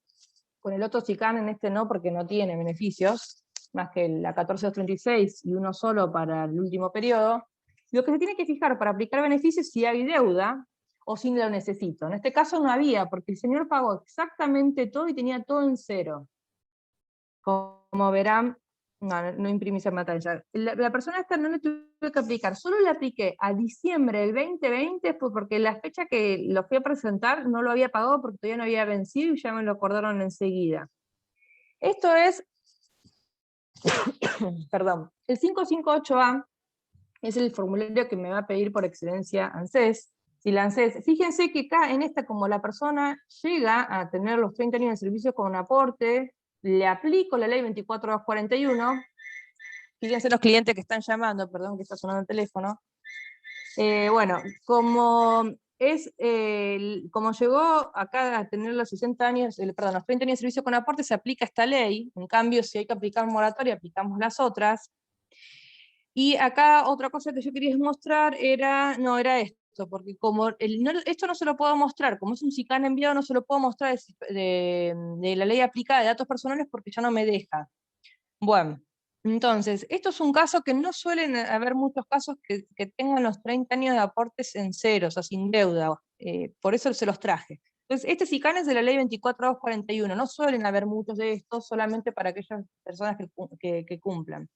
Con el otro SICAM, en este no, porque no tiene beneficios, más que la 14236 y uno solo para el último periodo. Lo que se tiene que fijar para aplicar beneficios es si hay deuda o si lo necesito. En este caso no había, porque el señor pagó exactamente todo y tenía todo en cero. Como verán, no imprimí esa pantalla. La persona esta no le tuve que aplicar, solo le apliqué a diciembre del 2020, pues porque la fecha que lo fui a presentar no lo había pagado porque todavía no había vencido y ya me lo acordaron enseguida. Esto es, perdón, el 558A es el formulario que me va a pedir por excelencia ANSES. Si la ANSES, fíjense que acá en esta, como la persona llega a tener los 30 años de servicio con un aporte, le aplico la ley 24241, fíjense los clientes que están llamando, perdón que está sonando el teléfono. Bueno, como llegó acá a tener los 60 años, los 30 años de servicio con aporte, se aplica esta ley. En cambio, si hay que aplicar moratoria, aplicamos las otras. Y acá otra cosa que yo quería mostrar era esto, porque como esto no se lo puedo mostrar, como es un SICAN enviado, no se lo puedo mostrar de la ley aplicada de datos personales porque ya no me deja. Bueno, entonces, esto es un caso que no suelen haber muchos casos que tengan los 30 años de aportes en cero, o sea, sin deuda, por eso se los traje. Entonces, este SICAN es de la ley 24241, no suelen haber muchos de estos, solamente para aquellas personas que cumplan.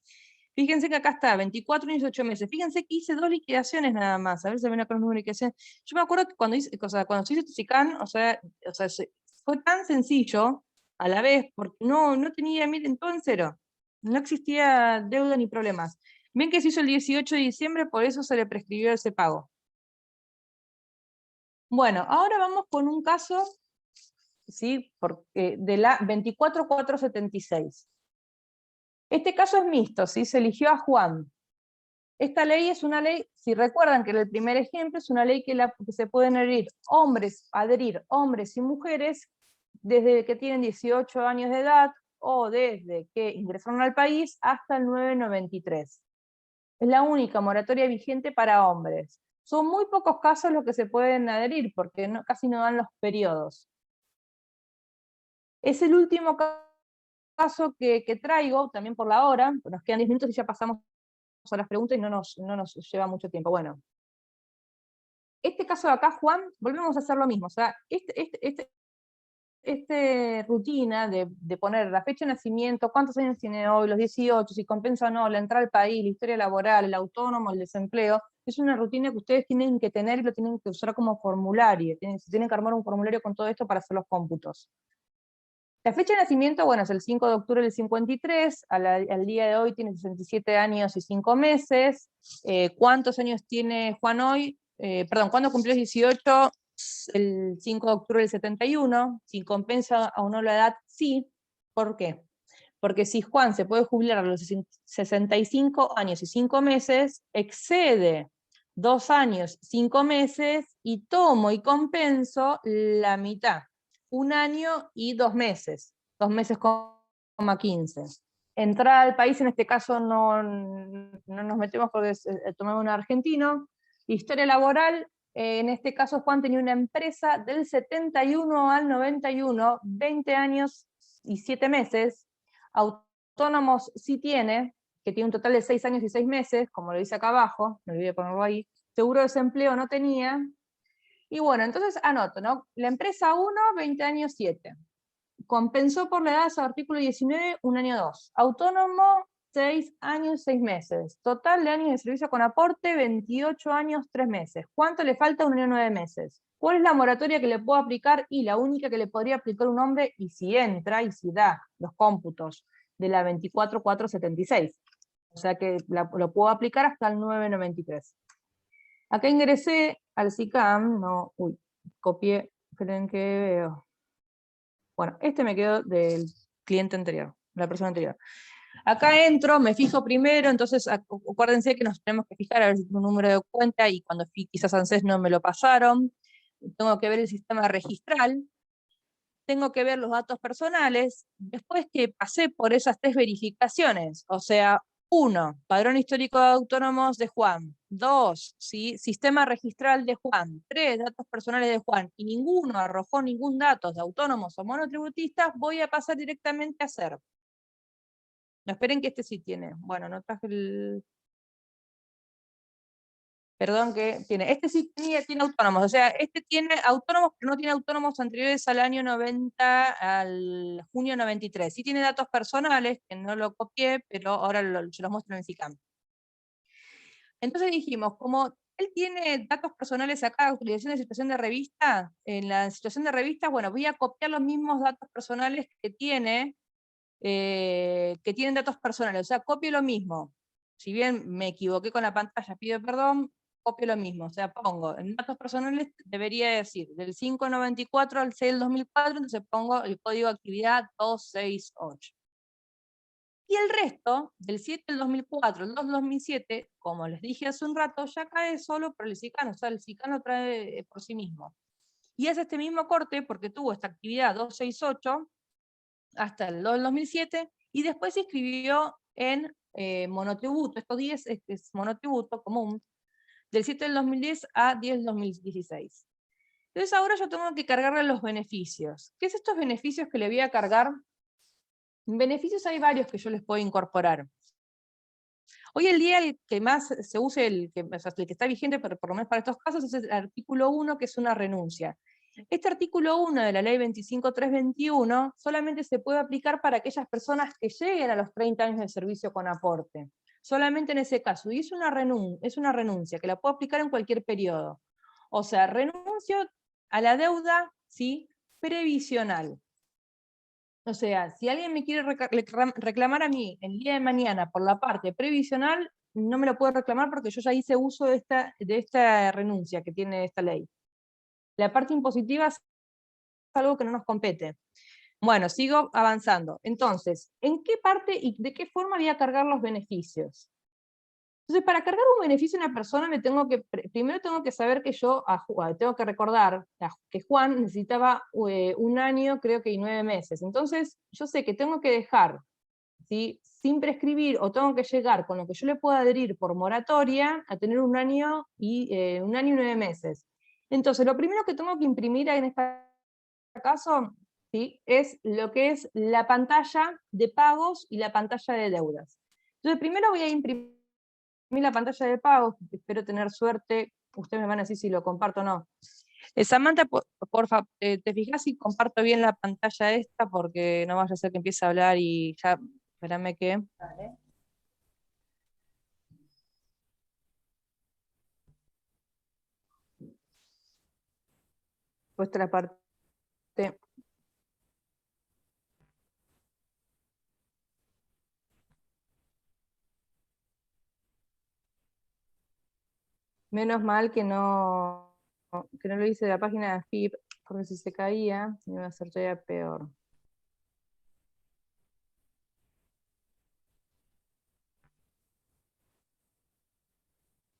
Fíjense que acá está, 24 años y 8 meses. Fíjense que hice 2 liquidaciones nada más. A ver si se ven acá los números de liquidación. Yo me acuerdo que cuando se hizo este SICAN, fue tan sencillo a la vez, porque no tenía, miren, todo en cero. No existía deuda ni problemas. Ven que se hizo el 18 de diciembre, por eso se le prescribió ese pago. Bueno, ahora vamos con un caso, ¿sí? De la 24476. Este caso es mixto, ¿sí? Se eligió a Juan. Esta ley es una ley, si recuerdan que el primer ejemplo, es una ley que se pueden adherir hombres y mujeres desde que tienen 18 años de edad o desde que ingresaron al país hasta el 993. Es la única moratoria vigente para hombres. Son muy pocos casos los que se pueden adherir porque casi no dan los periodos. Es el último caso que traigo, también por la hora, nos quedan 10 minutos y ya pasamos a las preguntas y no nos lleva mucho tiempo. Bueno, este caso de acá, Juan, volvemos a hacer lo mismo. O sea, esta rutina de poner la fecha de nacimiento, cuántos años tiene hoy, los 18, si compensa o no, la entrada al país, la historia laboral, el autónomo, el desempleo, es una rutina que ustedes tienen que tener y lo tienen que usar como formulario. Se tienen que armar un formulario con todo esto para hacer los cómputos. La fecha de nacimiento, bueno, es el 5 de octubre del 53, al día de hoy tiene 67 años y 5 meses. ¿Cuántos años tiene Juan hoy? ¿Cuándo cumplió 18? El 5 de octubre del 71. Si compensa o no la edad, sí. ¿Por qué? Porque si Juan se puede jubilar a los 65 años y 5 meses, excede 2 años, 5 meses, y tomo y compenso la mitad. 1 año y 2 meses. 2 meses, 15. Entrar al país, en este caso no nos metemos porque tomamos un argentino. Historia laboral, en este caso Juan tenía una empresa del 71 al 91, 20 años y 7 meses. Autónomos sí tiene, que tiene un total de 6 años y 6 meses, como lo dice acá abajo, me olvidé ponerlo ahí. Seguro de desempleo no tenía. Y bueno, entonces anoto, ¿no? La empresa 1, 20 años 7. Compensó por la edad, su artículo 19, 1 año 2. Autónomo, 6 años 6 meses. Total de años de servicio con aporte, 28 años 3 meses. ¿Cuánto le falta? 1 año 9 meses. ¿Cuál es la moratoria que le puedo aplicar? Y la única que le podría aplicar un hombre, y si entra, y si da los cómputos de la 24.476. O sea que lo puedo aplicar hasta el 993. Acá ingresé al SICAM, no, copié, creen que veo. Bueno, este me quedó del cliente anterior, la persona anterior. Acá entro, me fijo primero, entonces acuérdense que nos tenemos que fijar a ver si tengo un número de cuenta, y cuando fui quizás ANSES no me lo pasaron. Tengo que ver el sistema registral, tengo que ver los datos personales, después que pasé por esas 3 verificaciones, o sea, 1, padrón histórico de autónomos de Juan, 2, ¿sí? Sistema registral de Juan, 3, datos personales de Juan, y ninguno arrojó ningún dato de autónomos o monotributistas, voy a pasar directamente a CERP. No esperen que este sí tiene. Bueno, no traje el... Perdón, que tiene. Este sí tiene autónomos. O sea, este tiene autónomos, pero no tiene autónomos anteriores al año 90, al junio 93. Sí tiene datos personales, que no lo copié, pero ahora se los muestro en el SICAM. Entonces dijimos, como él tiene datos personales acá, utilización de situación de revista, en la situación de revista, bueno, voy a copiar los mismos datos personales que tienen datos personales, o sea, copio lo mismo. Si bien me equivoqué con la pantalla, pido perdón, copio lo mismo, o sea, pongo en datos personales, debería decir, del 594 al 6 del 2004, entonces pongo el código de actividad 268. Y el resto, del 7 del 2004 al 2 del 2007, como les dije hace un rato, ya cae solo por el SICAN, o sea, el SICAN lo trae por sí mismo. Y es este mismo corte porque tuvo esta actividad 268 hasta el 2 del 2007, y después se inscribió en monotributo, estos 10 es monotributo común, del 7 del 2010 a 10 del 2016. Entonces ahora yo tengo que cargarle los beneficios. ¿Qué es estos beneficios que le voy a cargar? En beneficios hay varios que yo les puedo incorporar. Hoy el día el que más se use, el que está vigente, pero por lo menos para estos casos, es el artículo 1, que es una renuncia. Este artículo 1 de la ley 25.321 solamente se puede aplicar para aquellas personas que lleguen a los 30 años de servicio con aporte. Solamente en ese caso. Y es una renuncia que la puedo aplicar en cualquier periodo. O sea, renuncio a la deuda, ¿sí?, previsional. O sea, si alguien me quiere reclamar a mí el día de mañana por la parte previsional, no me lo puede reclamar porque yo ya hice uso de esta renuncia que tiene esta ley. La parte impositiva es algo que no nos compete. Bueno, sigo avanzando. Entonces, ¿en qué parte y de qué forma voy a cargar los beneficios? Entonces, para cargar un beneficio a una persona, primero tengo que saber que tengo que recordar que Juan necesitaba 1 año, creo que, y 9 meses. Entonces, yo sé que tengo que dejar, ¿sí?, sin prescribir, o tengo que llegar con lo que yo le pueda adherir por moratoria a tener 1 año y 9 meses. Entonces, lo primero que tengo que imprimir en este caso, ¿sí?, es lo que es la pantalla de pagos y la pantalla de deudas. Entonces, primero voy a imprimir la pantalla de pagos, espero tener suerte, ustedes me van a decir si lo comparto o no. Samantha, porfa, ¿te fijas si comparto bien la pantalla esta? Porque no vaya a ser que empiece a hablar y ya, espérame que... Vale. Puesta la parte... Menos mal que no lo hice de la página de FIP, porque si se caía, me iba a hacer todavía peor.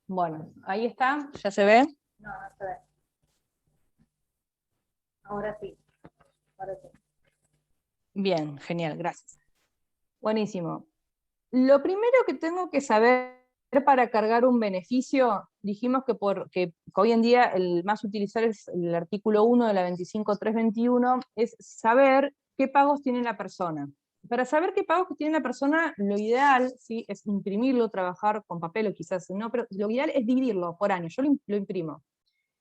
Bueno, ahí está, ¿ya se ve? No, no se ve. Ahora sí. Ahora sí. Bien, genial, gracias. Buenísimo. Lo primero que tengo que saber para cargar un beneficio, dijimos que hoy en día el más utilizado es el artículo 1 de la 25.321, es saber qué pagos tiene la persona. Para saber qué pagos tiene la persona, lo ideal, ¿sí?, es imprimirlo, trabajar con papel o quizás no, pero lo ideal es dividirlo por año. Yo lo imprimo,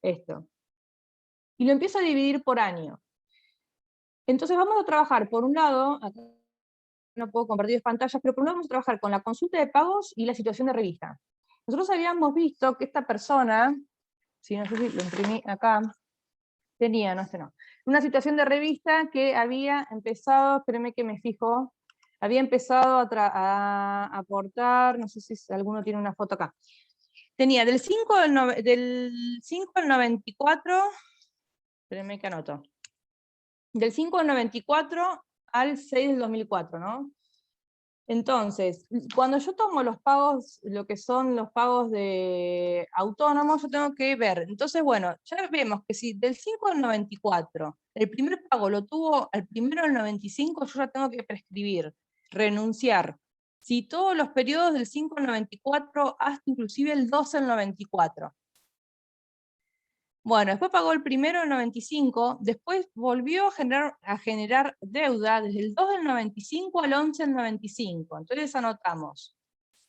esto. Y lo empiezo a dividir por año. Entonces vamos a trabajar, por un lado, acá no puedo compartir pantallas, pero por un lado vamos a trabajar con la consulta de pagos y la situación de revista. Nosotros habíamos visto que esta persona, si no sé si lo imprimí acá, Tenía, no sé, no. Una situación de revista que había empezado, espérenme que me fijo, había empezado a aportar, no sé si alguno tiene una foto acá. Tenía del 5 al 94, espérenme que anoto. Del 5 al 94 al 6 del 2004, ¿no? Entonces, cuando yo tomo los pagos, lo que son los pagos de autónomos, yo tengo que ver. Entonces, bueno, ya vemos que si del 5 al 94, el primer pago lo tuvo al 1 del 95, yo ya tengo que prescribir, renunciar. Si todos los periodos del 5 al 94, hasta inclusive el 12 al 94. Bueno, después pagó el 1 del 95, después volvió a generar deuda desde el 2 del 95 al 11 del 95. Entonces anotamos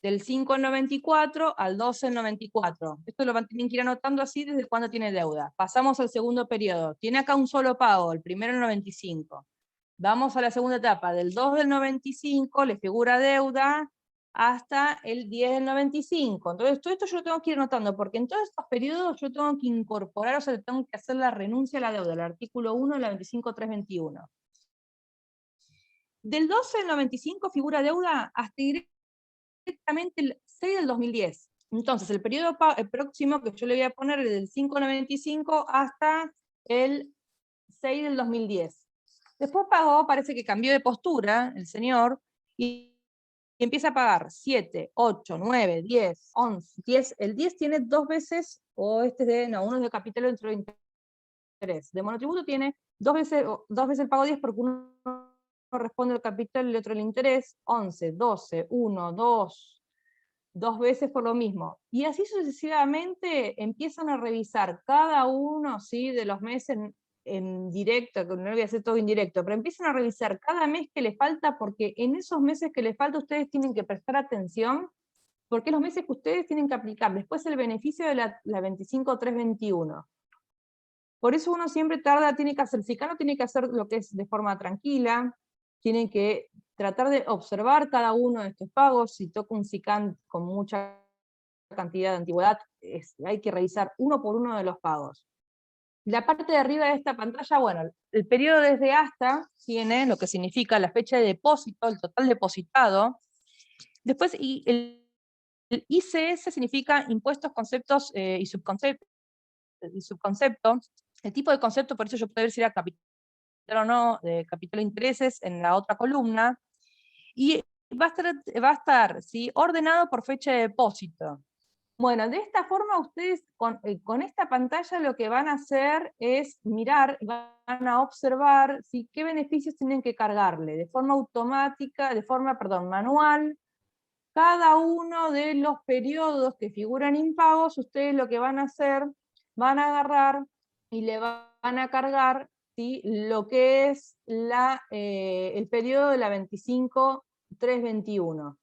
del 5 del 94 al 12 del 94. Esto lo tienen que ir anotando así desde cuando tiene deuda. Pasamos al segundo periodo. Tiene acá un solo pago, el 1 del 95. Vamos a la segunda etapa. Del 2 del 95 le figura deuda hasta el 10 del 95. Entonces, todo esto yo lo tengo que ir anotando, porque en todos estos periodos yo tengo que incorporar, o sea, tengo que hacer la renuncia a la deuda, el artículo 1 de la 25.321. Del 12 del 95 figura deuda hasta directamente el 6 del 2010. Entonces, el periodo próximo que yo le voy a poner es del 5 del 95 hasta el 6 del 2010. Después pagó, parece que cambió de postura el señor, y empieza a pagar 7, 8, 9, 10, 11, 10. El 10 tiene 2 veces, o uno es de capital y otro de interés. De monotributo tiene 2 veces el pago 10 porque uno responde al capital y el otro el interés. 11, 12, 1, 2 veces por lo mismo. Y así sucesivamente empiezan a revisar cada uno, ¿sí?, de los meses en directo, que no lo voy a hacer todo en directo, pero empiezan a revisar cada mes que les falta, porque en esos meses que les falta ustedes tienen que prestar atención, porque los meses que ustedes tienen que aplicar después el beneficio de la 25.321. Por eso uno siempre tiene que hacer, SICANO tiene que hacer lo que es de forma tranquila, tienen que tratar de observar cada uno de estos pagos. Si toca un SICAN con mucha cantidad de antigüedad, hay que revisar uno por uno de los pagos. La parte de arriba de esta pantalla, bueno, el periodo desde hasta tiene lo que significa la fecha de depósito, el total depositado. Después, el ICS significa impuestos, conceptos y subconceptos. El tipo de concepto, por eso yo puedo ver si era capital o no, de capital o intereses en la otra columna. Y va a estar ¿sí?, ordenado por fecha de depósito. Bueno, de esta forma ustedes con esta pantalla lo que van a hacer es mirar, van a observar ¿sí?, qué beneficios tienen que cargarle de forma automática, manual. Cada uno de los periodos que figuran impagos, ustedes lo que van a hacer, van a agarrar y le van a cargar ¿sí?, lo que es el periodo de la 25.321.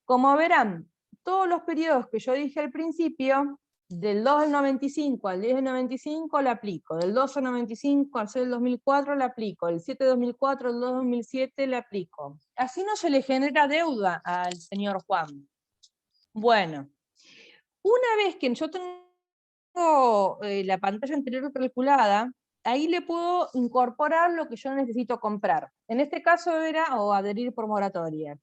Como verán, todos los periodos que yo dije al principio, del 2 del 95 al 10 del 95 la aplico, del 12 del 95 al 6 del 2004 la aplico, del 7 del 2004 al 2 del 2007 la aplico. Así no se le genera deuda al señor Juan. Bueno, una vez que yo tengo la pantalla anterior calculada, ahí le puedo incorporar lo que yo necesito comprar. En este caso era adherir por moratoria.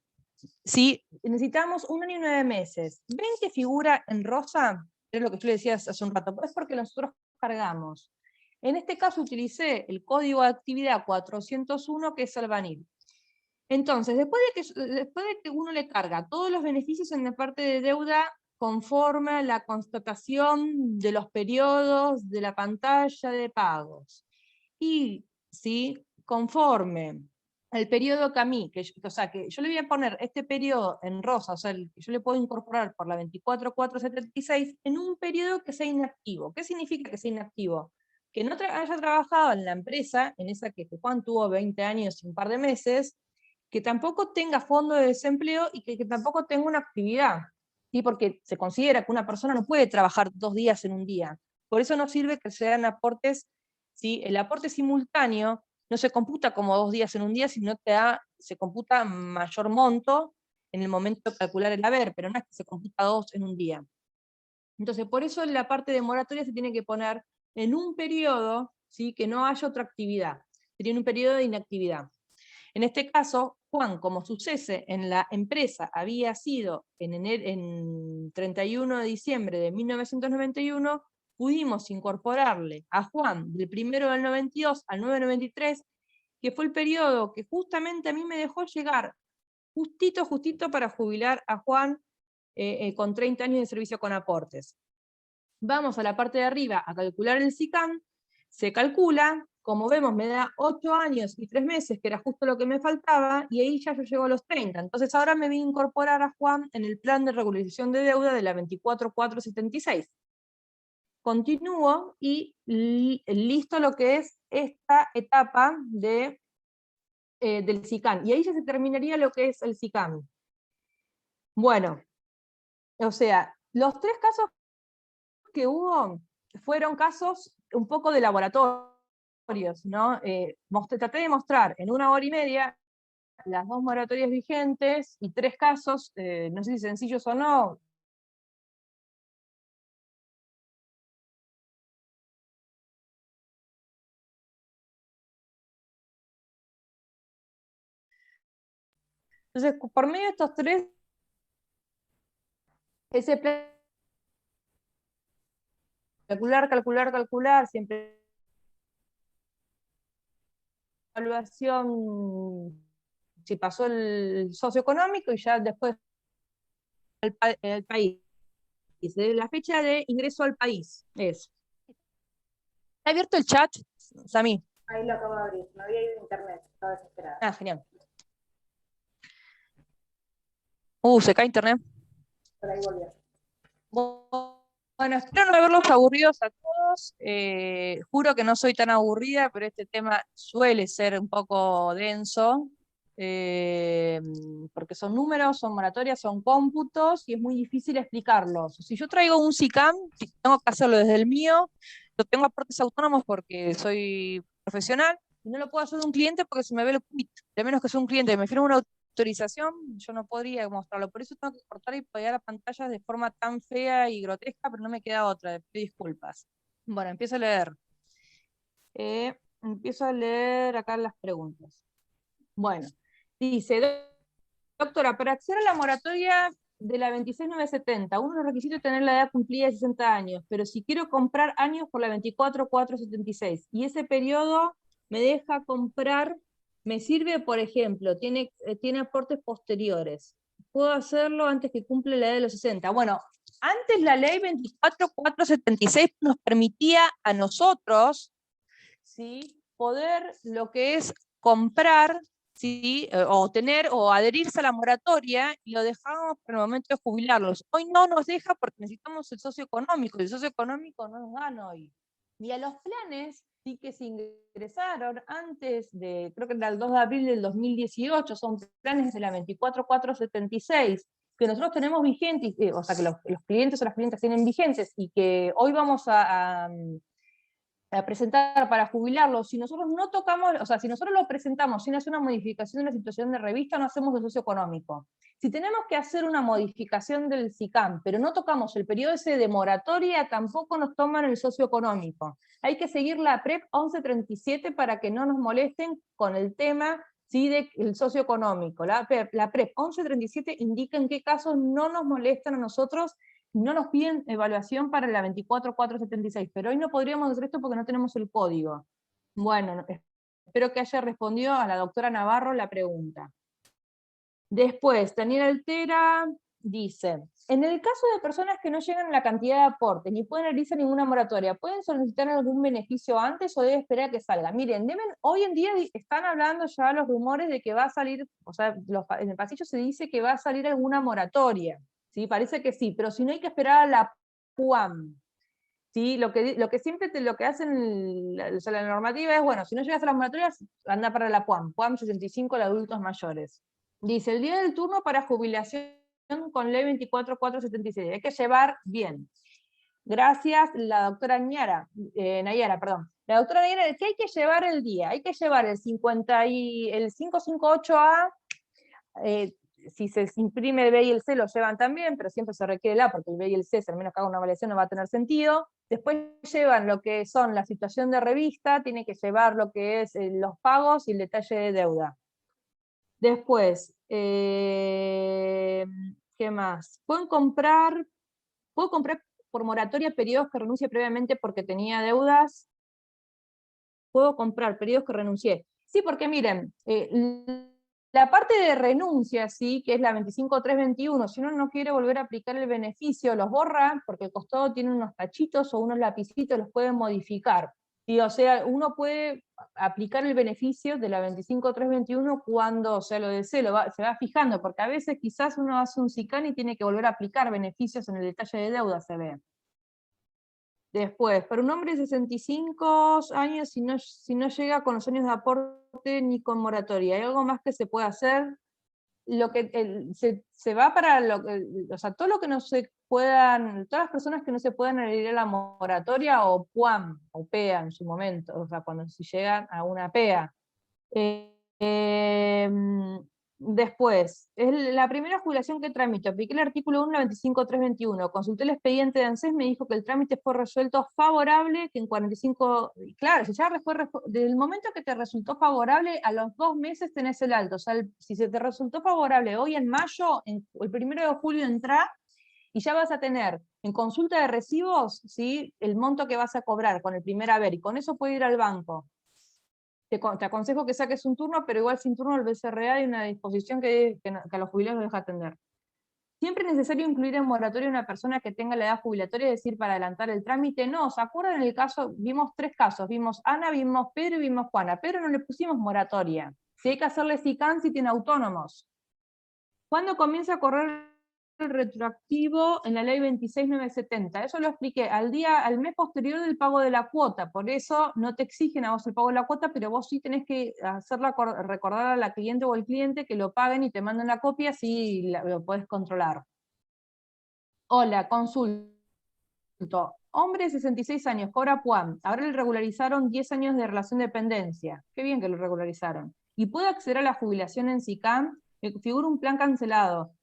Si necesitamos 1 año y 9 meses, ¿ven que figura en rosa? Es lo que yo le decía hace un rato, es porque nosotros cargamos. En este caso utilicé el código de actividad 401, que es Albanil. Entonces, después de que uno le carga todos los beneficios en la parte de deuda, conforme a la constatación de los periodos de la pantalla de pagos, y ¿sí?, conforme al periodo que a mí, que yo le voy a poner este periodo en rosa, o sea, el que yo le puedo incorporar por la 24.476 en un periodo que sea inactivo. ¿Qué significa que sea inactivo? Que no haya trabajado en la empresa, en esa que Juan tuvo 20 años y un par de meses, que tampoco tenga fondo de desempleo y que tampoco tenga una actividad, ¿sí? Porque se considera que una persona no puede trabajar 2 días en un día. Por eso no sirve que sean aportes, ¿sí? El aporte simultáneo no se computa como 2 días en un día, sino que se computa mayor monto en el momento de calcular el haber, pero no es que se computa 2 en un día. Entonces, por eso en la parte de moratoria se tiene que poner en un periodo, ¿sí?, que no haya otra actividad, sería en un periodo de inactividad. En este caso, Juan, como su cese en la empresa había sido en 31 de diciembre de 1991, pudimos incorporarle a Juan del 1 del 92 al 9 del 93, que fue el periodo que justamente a mí me dejó llegar justito para jubilar a Juan con 30 años de servicio con aportes. Vamos a la parte de arriba a calcular el SICAM, se calcula, como vemos me da 8 años y 3 meses, que era justo lo que me faltaba, y ahí ya yo llego a los 30. Entonces ahora me voy a incorporar a Juan en el plan de regularización de deuda de la 24476. Continúo y listo lo que es esta etapa del SICAM. Y ahí ya se terminaría lo que es el SICAM. Bueno, o sea, los 3 casos que hubo fueron casos un poco de laboratorios, ¿no? Traté de mostrar en 1 hora y media las 2 moratorias vigentes y 3 casos, no sé si sencillos o no. Entonces, por medio de estos 3, ese plan, calcular, siempre evaluación, si pasó el socioeconómico y ya después el país. La fecha de ingreso al país es. ¿Está abierto el chat, Sami? Ahí lo acabo de abrir, me había ido a internet, estaba desesperada. Ah, genial. Se cae internet. Por ahí volvió. Bueno, espero no haberlos aburridos a todos. Juro que no soy tan aburrida, pero este tema suele ser un poco denso, porque son números, son moratorias, son cómputos, y es muy difícil explicarlos. Si yo traigo un SICAM, tengo que hacerlo desde el mío, yo tengo aportes autónomos porque soy profesional, y no lo puedo hacer de un cliente porque se me ve el quit, de menos que sea un cliente que me firme una autorización, yo no podría mostrarlo, por eso tengo que cortar y pegar la pantalla de forma tan fea y grotesca, pero no me queda otra, pido disculpas. Bueno, empiezo a leer. Empiezo a leer acá las preguntas. Bueno, dice, doctora, para acceder a la moratoria de la 26970, uno de los requisitos es tener la edad cumplida de 60 años, pero si quiero comprar años por la 24476, y ese periodo me deja comprar. Me sirve, por ejemplo, tiene aportes posteriores. Puedo hacerlo antes que cumple la edad de los 60. Bueno, antes la ley 24476 nos permitía a nosotros, ¿sí?, poder lo que es comprar, ¿sí?, o tener o adherirse a la moratoria, y lo dejábamos para el momento de jubilarlos. Hoy no nos deja porque necesitamos el socioeconómico, y el socioeconómico no nos dan hoy. Y a los planes sí que se ingresaron antes de, creo que era el 2 de abril del 2018, son planes de la 24476, que nosotros tenemos vigentes, o sea que los clientes o las clientes tienen vigentes, y que hoy vamos a presentar para jubilarlos. Si nosotros no tocamos, o sea, si nosotros lo presentamos sin hacer una modificación de la situación de revista, no hacemos el socioeconómico. Si tenemos que hacer una modificación del SICAM, pero no tocamos el periodo ese de moratoria, tampoco nos toman el socioeconómico. Hay que seguir la PREP 1137 para que no nos molesten con el tema, ¿sí?, del socioeconómico. La PREP 1137 indica en qué casos no nos molestan a nosotros, no nos piden evaluación para la 24476, pero hoy no podríamos hacer esto porque no tenemos el código. Bueno, espero que haya respondido a la doctora Navarro la pregunta. Después, Daniel Altera dice, en el caso de personas que no llegan a la cantidad de aportes, ni pueden adherirse a ninguna moratoria, ¿pueden solicitar algún beneficio antes o debe esperar a que salga? Miren, hoy en día están hablando ya los rumores de que va a salir, o sea, en el pasillo se dice que va a salir alguna moratoria. ¿Sí? Parece que sí, pero si no hay que esperar a la PUAM. ¿Sí? Lo que siempre lo que hacen la normativa es, bueno, si no llegas a las moratorias, anda para la PUAM 65 de adultos mayores. Dice, el día del turno para jubilación con ley 24476, hay que llevar bien. Gracias, la doctora Nayara. La doctora Nayara dice que hay que llevar el día, hay que llevar el 558A, si se imprime el B y el C lo llevan también, pero siempre se requiere el A, porque el B y el C, si al menos que haga una evaluación, no va a tener sentido. Después llevan lo que son la situación de revista, tiene que llevar lo que es los pagos y el detalle de deuda. Después, ¿qué más? Puedo comprar por moratoria periodos que renuncie previamente porque tenía deudas. Puedo comprar periodos que renuncié. Sí, porque miren, la parte de renuncia, ¿sí? Que es la 25.321, si uno no quiere volver a aplicar el beneficio, los borra, porque el costado tiene unos tachitos o unos lapicitos, los puede modificar. ¿Sí? O sea, uno puede aplicar el beneficio de la 25.321 cuando se lo desee, se va fijando, porque a veces quizás uno hace un SICAN y tiene que volver a aplicar beneficios en el detalle de deuda, se ve. Después, para un hombre de 65 años, si no llega con los años de aporte ni con moratoria, ¿hay algo más que se puede hacer? Lo que se va para o sea, todo lo que no se puedan, todas las personas que no se puedan adherir a la moratoria o PUAM, o PEA en su momento, o sea, cuando si llegan a una PEA. Después, es la primera jubilación que tramito. Apliqué el artículo 1 de la 25.321. Consulté el expediente de ANSES, me dijo que el trámite fue resuelto favorable, que en 45... Claro, si ya fue, desde el momento que te resultó favorable, a los 2 meses tenés el alto. O sea, si se te resultó favorable hoy en mayo, el 1 de julio entra, y ya vas a tener en consulta de recibos, ¿sí? El monto que vas a cobrar con el primer haber, y con eso puedes ir al banco. Te aconsejo que saques un turno, pero igual sin turno el BCRA hay una disposición que a los jubilados los deja atender. ¿Siempre es necesario incluir en moratoria a una persona que tenga la edad jubilatoria, es decir, para adelantar el trámite? No, ¿se acuerdan el caso? Vimos 3 casos, vimos Ana, vimos Pedro y vimos Juana. A Pedro no le pusimos moratoria. Si hay que hacerle SICAN si tiene autónomos. ¿Cuándo comienza a correr el retroactivo en la ley 26.970? Eso lo expliqué al mes posterior del pago de la cuota, por eso no te exigen a vos el pago de la cuota, pero vos sí tenés que recordar a la cliente o al cliente que lo paguen y te manden la copia, si lo podés controlar. Hola, consulto. Hombre de 66 años, cobra PUAM, ahora le regularizaron 10 años de relación de dependencia. Qué bien que lo regularizaron. ¿Y puede acceder a la jubilación en SICAM? Figura un plan cancelado.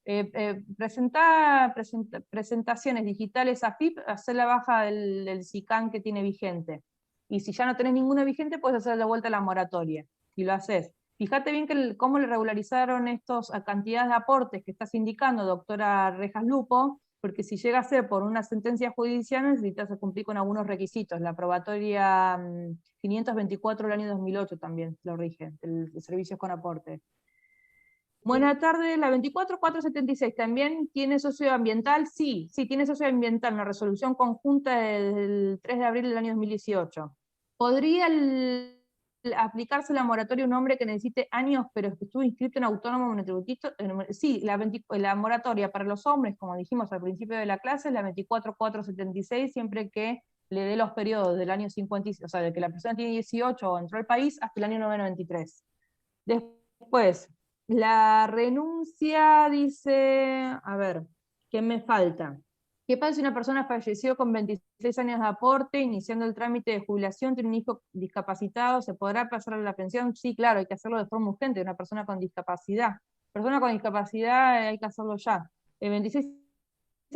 Presentaciones digitales a FIP, hacer la baja del SICAM que tiene vigente. Y si ya no tenés ninguna vigente, puedes hacer de vuelta la moratoria. Y lo haces. Fíjate bien cómo le regularizaron estas cantidades de aportes que estás indicando, doctora Rejas Lupo, porque si llega a ser por una sentencia judicial necesitas cumplir con algunos requisitos. La probatoria 524 del año 2008 también lo rige, el servicios con aporte. Buenas tardes, la 24476 también tiene socioambiental, sí, tiene socioambiental, una resolución conjunta del 3 de abril del año 2018. ¿Podría aplicarse la moratoria a un hombre que necesite años, pero que estuvo inscrito en autónomo monotributista? Sí, la moratoria para los hombres, como dijimos al principio de la clase, es la 24476, siempre que le dé los periodos del año 50, o sea, de que la persona tiene 18 o entró al país, hasta el año 993. Después, la renuncia dice, a ver, ¿qué me falta? ¿Qué pasa si una persona falleció con 26 años de aporte, iniciando el trámite de jubilación, tiene un hijo discapacitado, ¿se podrá pasar a la pensión? Sí, claro, hay que hacerlo de forma urgente, una persona con discapacidad. Persona con discapacidad hay que hacerlo ya. 26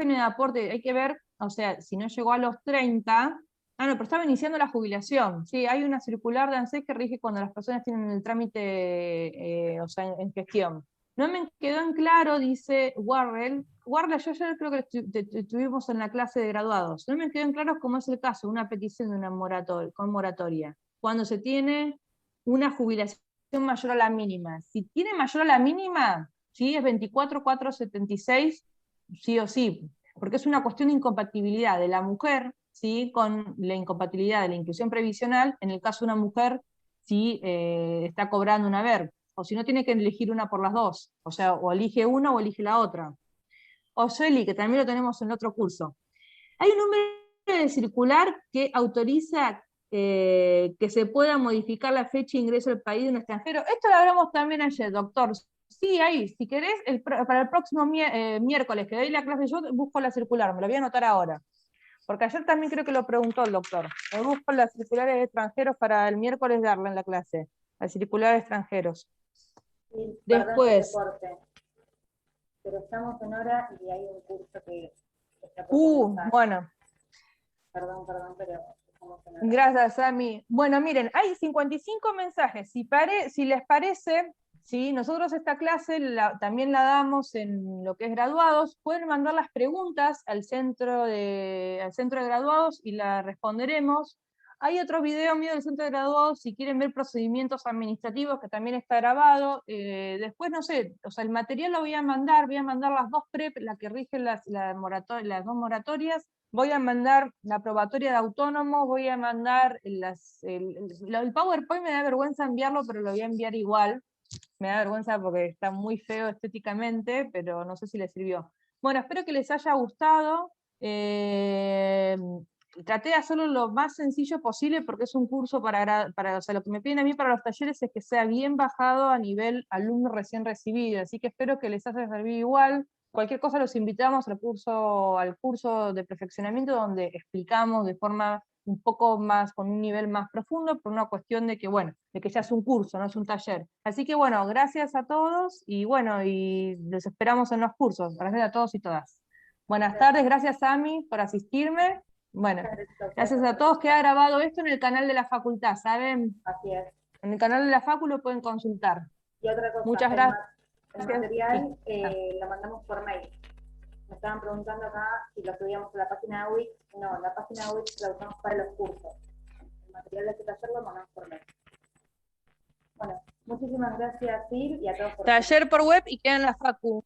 años de aporte, hay que ver, o sea, si no llegó a los 30, no, pero estaba iniciando la jubilación. Sí, hay una circular de ANSES que rige cuando las personas tienen el trámite, o sea, en gestión. No me quedó en claro, dice Warrell, yo ya creo que estuvimos en la clase de graduados. No me quedó en claro cómo es el caso, una petición de una con moratoria, cuando se tiene una jubilación mayor a la mínima. Si tiene mayor a la mínima, sí, es 24.476, sí o sí, porque es una cuestión de incompatibilidad de la mujer, ¿sí? Con la incompatibilidad de la inclusión previsional, en el caso de una mujer, si está cobrando un haber, o si no tiene que elegir una por las dos, o sea, o elige una o elige la otra. OSELI, que también lo tenemos en el otro curso. Hay un número de circular que autoriza que se pueda modificar la fecha de ingreso al país de un extranjero. Esto lo hablamos también ayer, doctor. Sí, ahí, si querés, para el próximo miércoles que doy la clase, yo busco la circular, me lo voy a anotar ahora. Porque ayer también creo que lo preguntó el doctor. Me busco las circulares de extranjeros para el miércoles darla en la clase. Las circulares de extranjeros. Sí, Después. perdón que te corte, pero estamos en hora y hay un curso que está por comenzar. Bueno. Perdón, pero estamos en la... Gracias, Sami. Bueno, miren, hay 55 mensajes. Si les parece, ¿sí? Nosotros esta clase también la damos en lo que es graduados. Pueden mandar las preguntas al centro de graduados y las responderemos. Hay otro video mío del centro de graduados, si quieren ver procedimientos administrativos, que también está grabado. Después, no sé, o sea, el material lo voy a mandar las dos PREP, la que rige las dos moratorias. Voy a mandar la probatoria de autónomo, voy a mandar el PowerPoint, me da vergüenza enviarlo, pero lo voy a enviar igual. Me da vergüenza porque está muy feo estéticamente, pero no sé si les sirvió. Bueno, espero que les haya gustado. Traté de hacerlo lo más sencillo posible porque es un curso o sea, lo que me piden a mí para los talleres es que sea bien bajado a nivel alumno recién recibido, así que espero que les haya servido igual. Cualquier cosa los invitamos al curso de perfeccionamiento donde explicamos de forma un poco más, con un nivel más profundo, por una cuestión de que, bueno, de que ya es un curso, no es un taller. Así que, bueno, gracias a todos, y bueno, y los esperamos en los cursos. Gracias a todos y todas. Buenas tardes, gracias Sami por asistirme. Bueno, gracias a todos. Queda grabado esto en el canal de la facultad, ¿saben? Así es. En el canal de la facu lo pueden consultar. Y otra cosa, Muchas gracias. El material lo mandamos por mail. Me estaban preguntando acá si lo subíamos a la página de Wix. No, la página de Wix la usamos para los cursos. El material de este taller lo mandamos por mail. Bueno, muchísimas gracias, Sil, y a todos por... Taller por web y queda en la facu.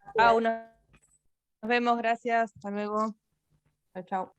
Así es. Nos vemos, gracias. Hasta luego. Chao, chao.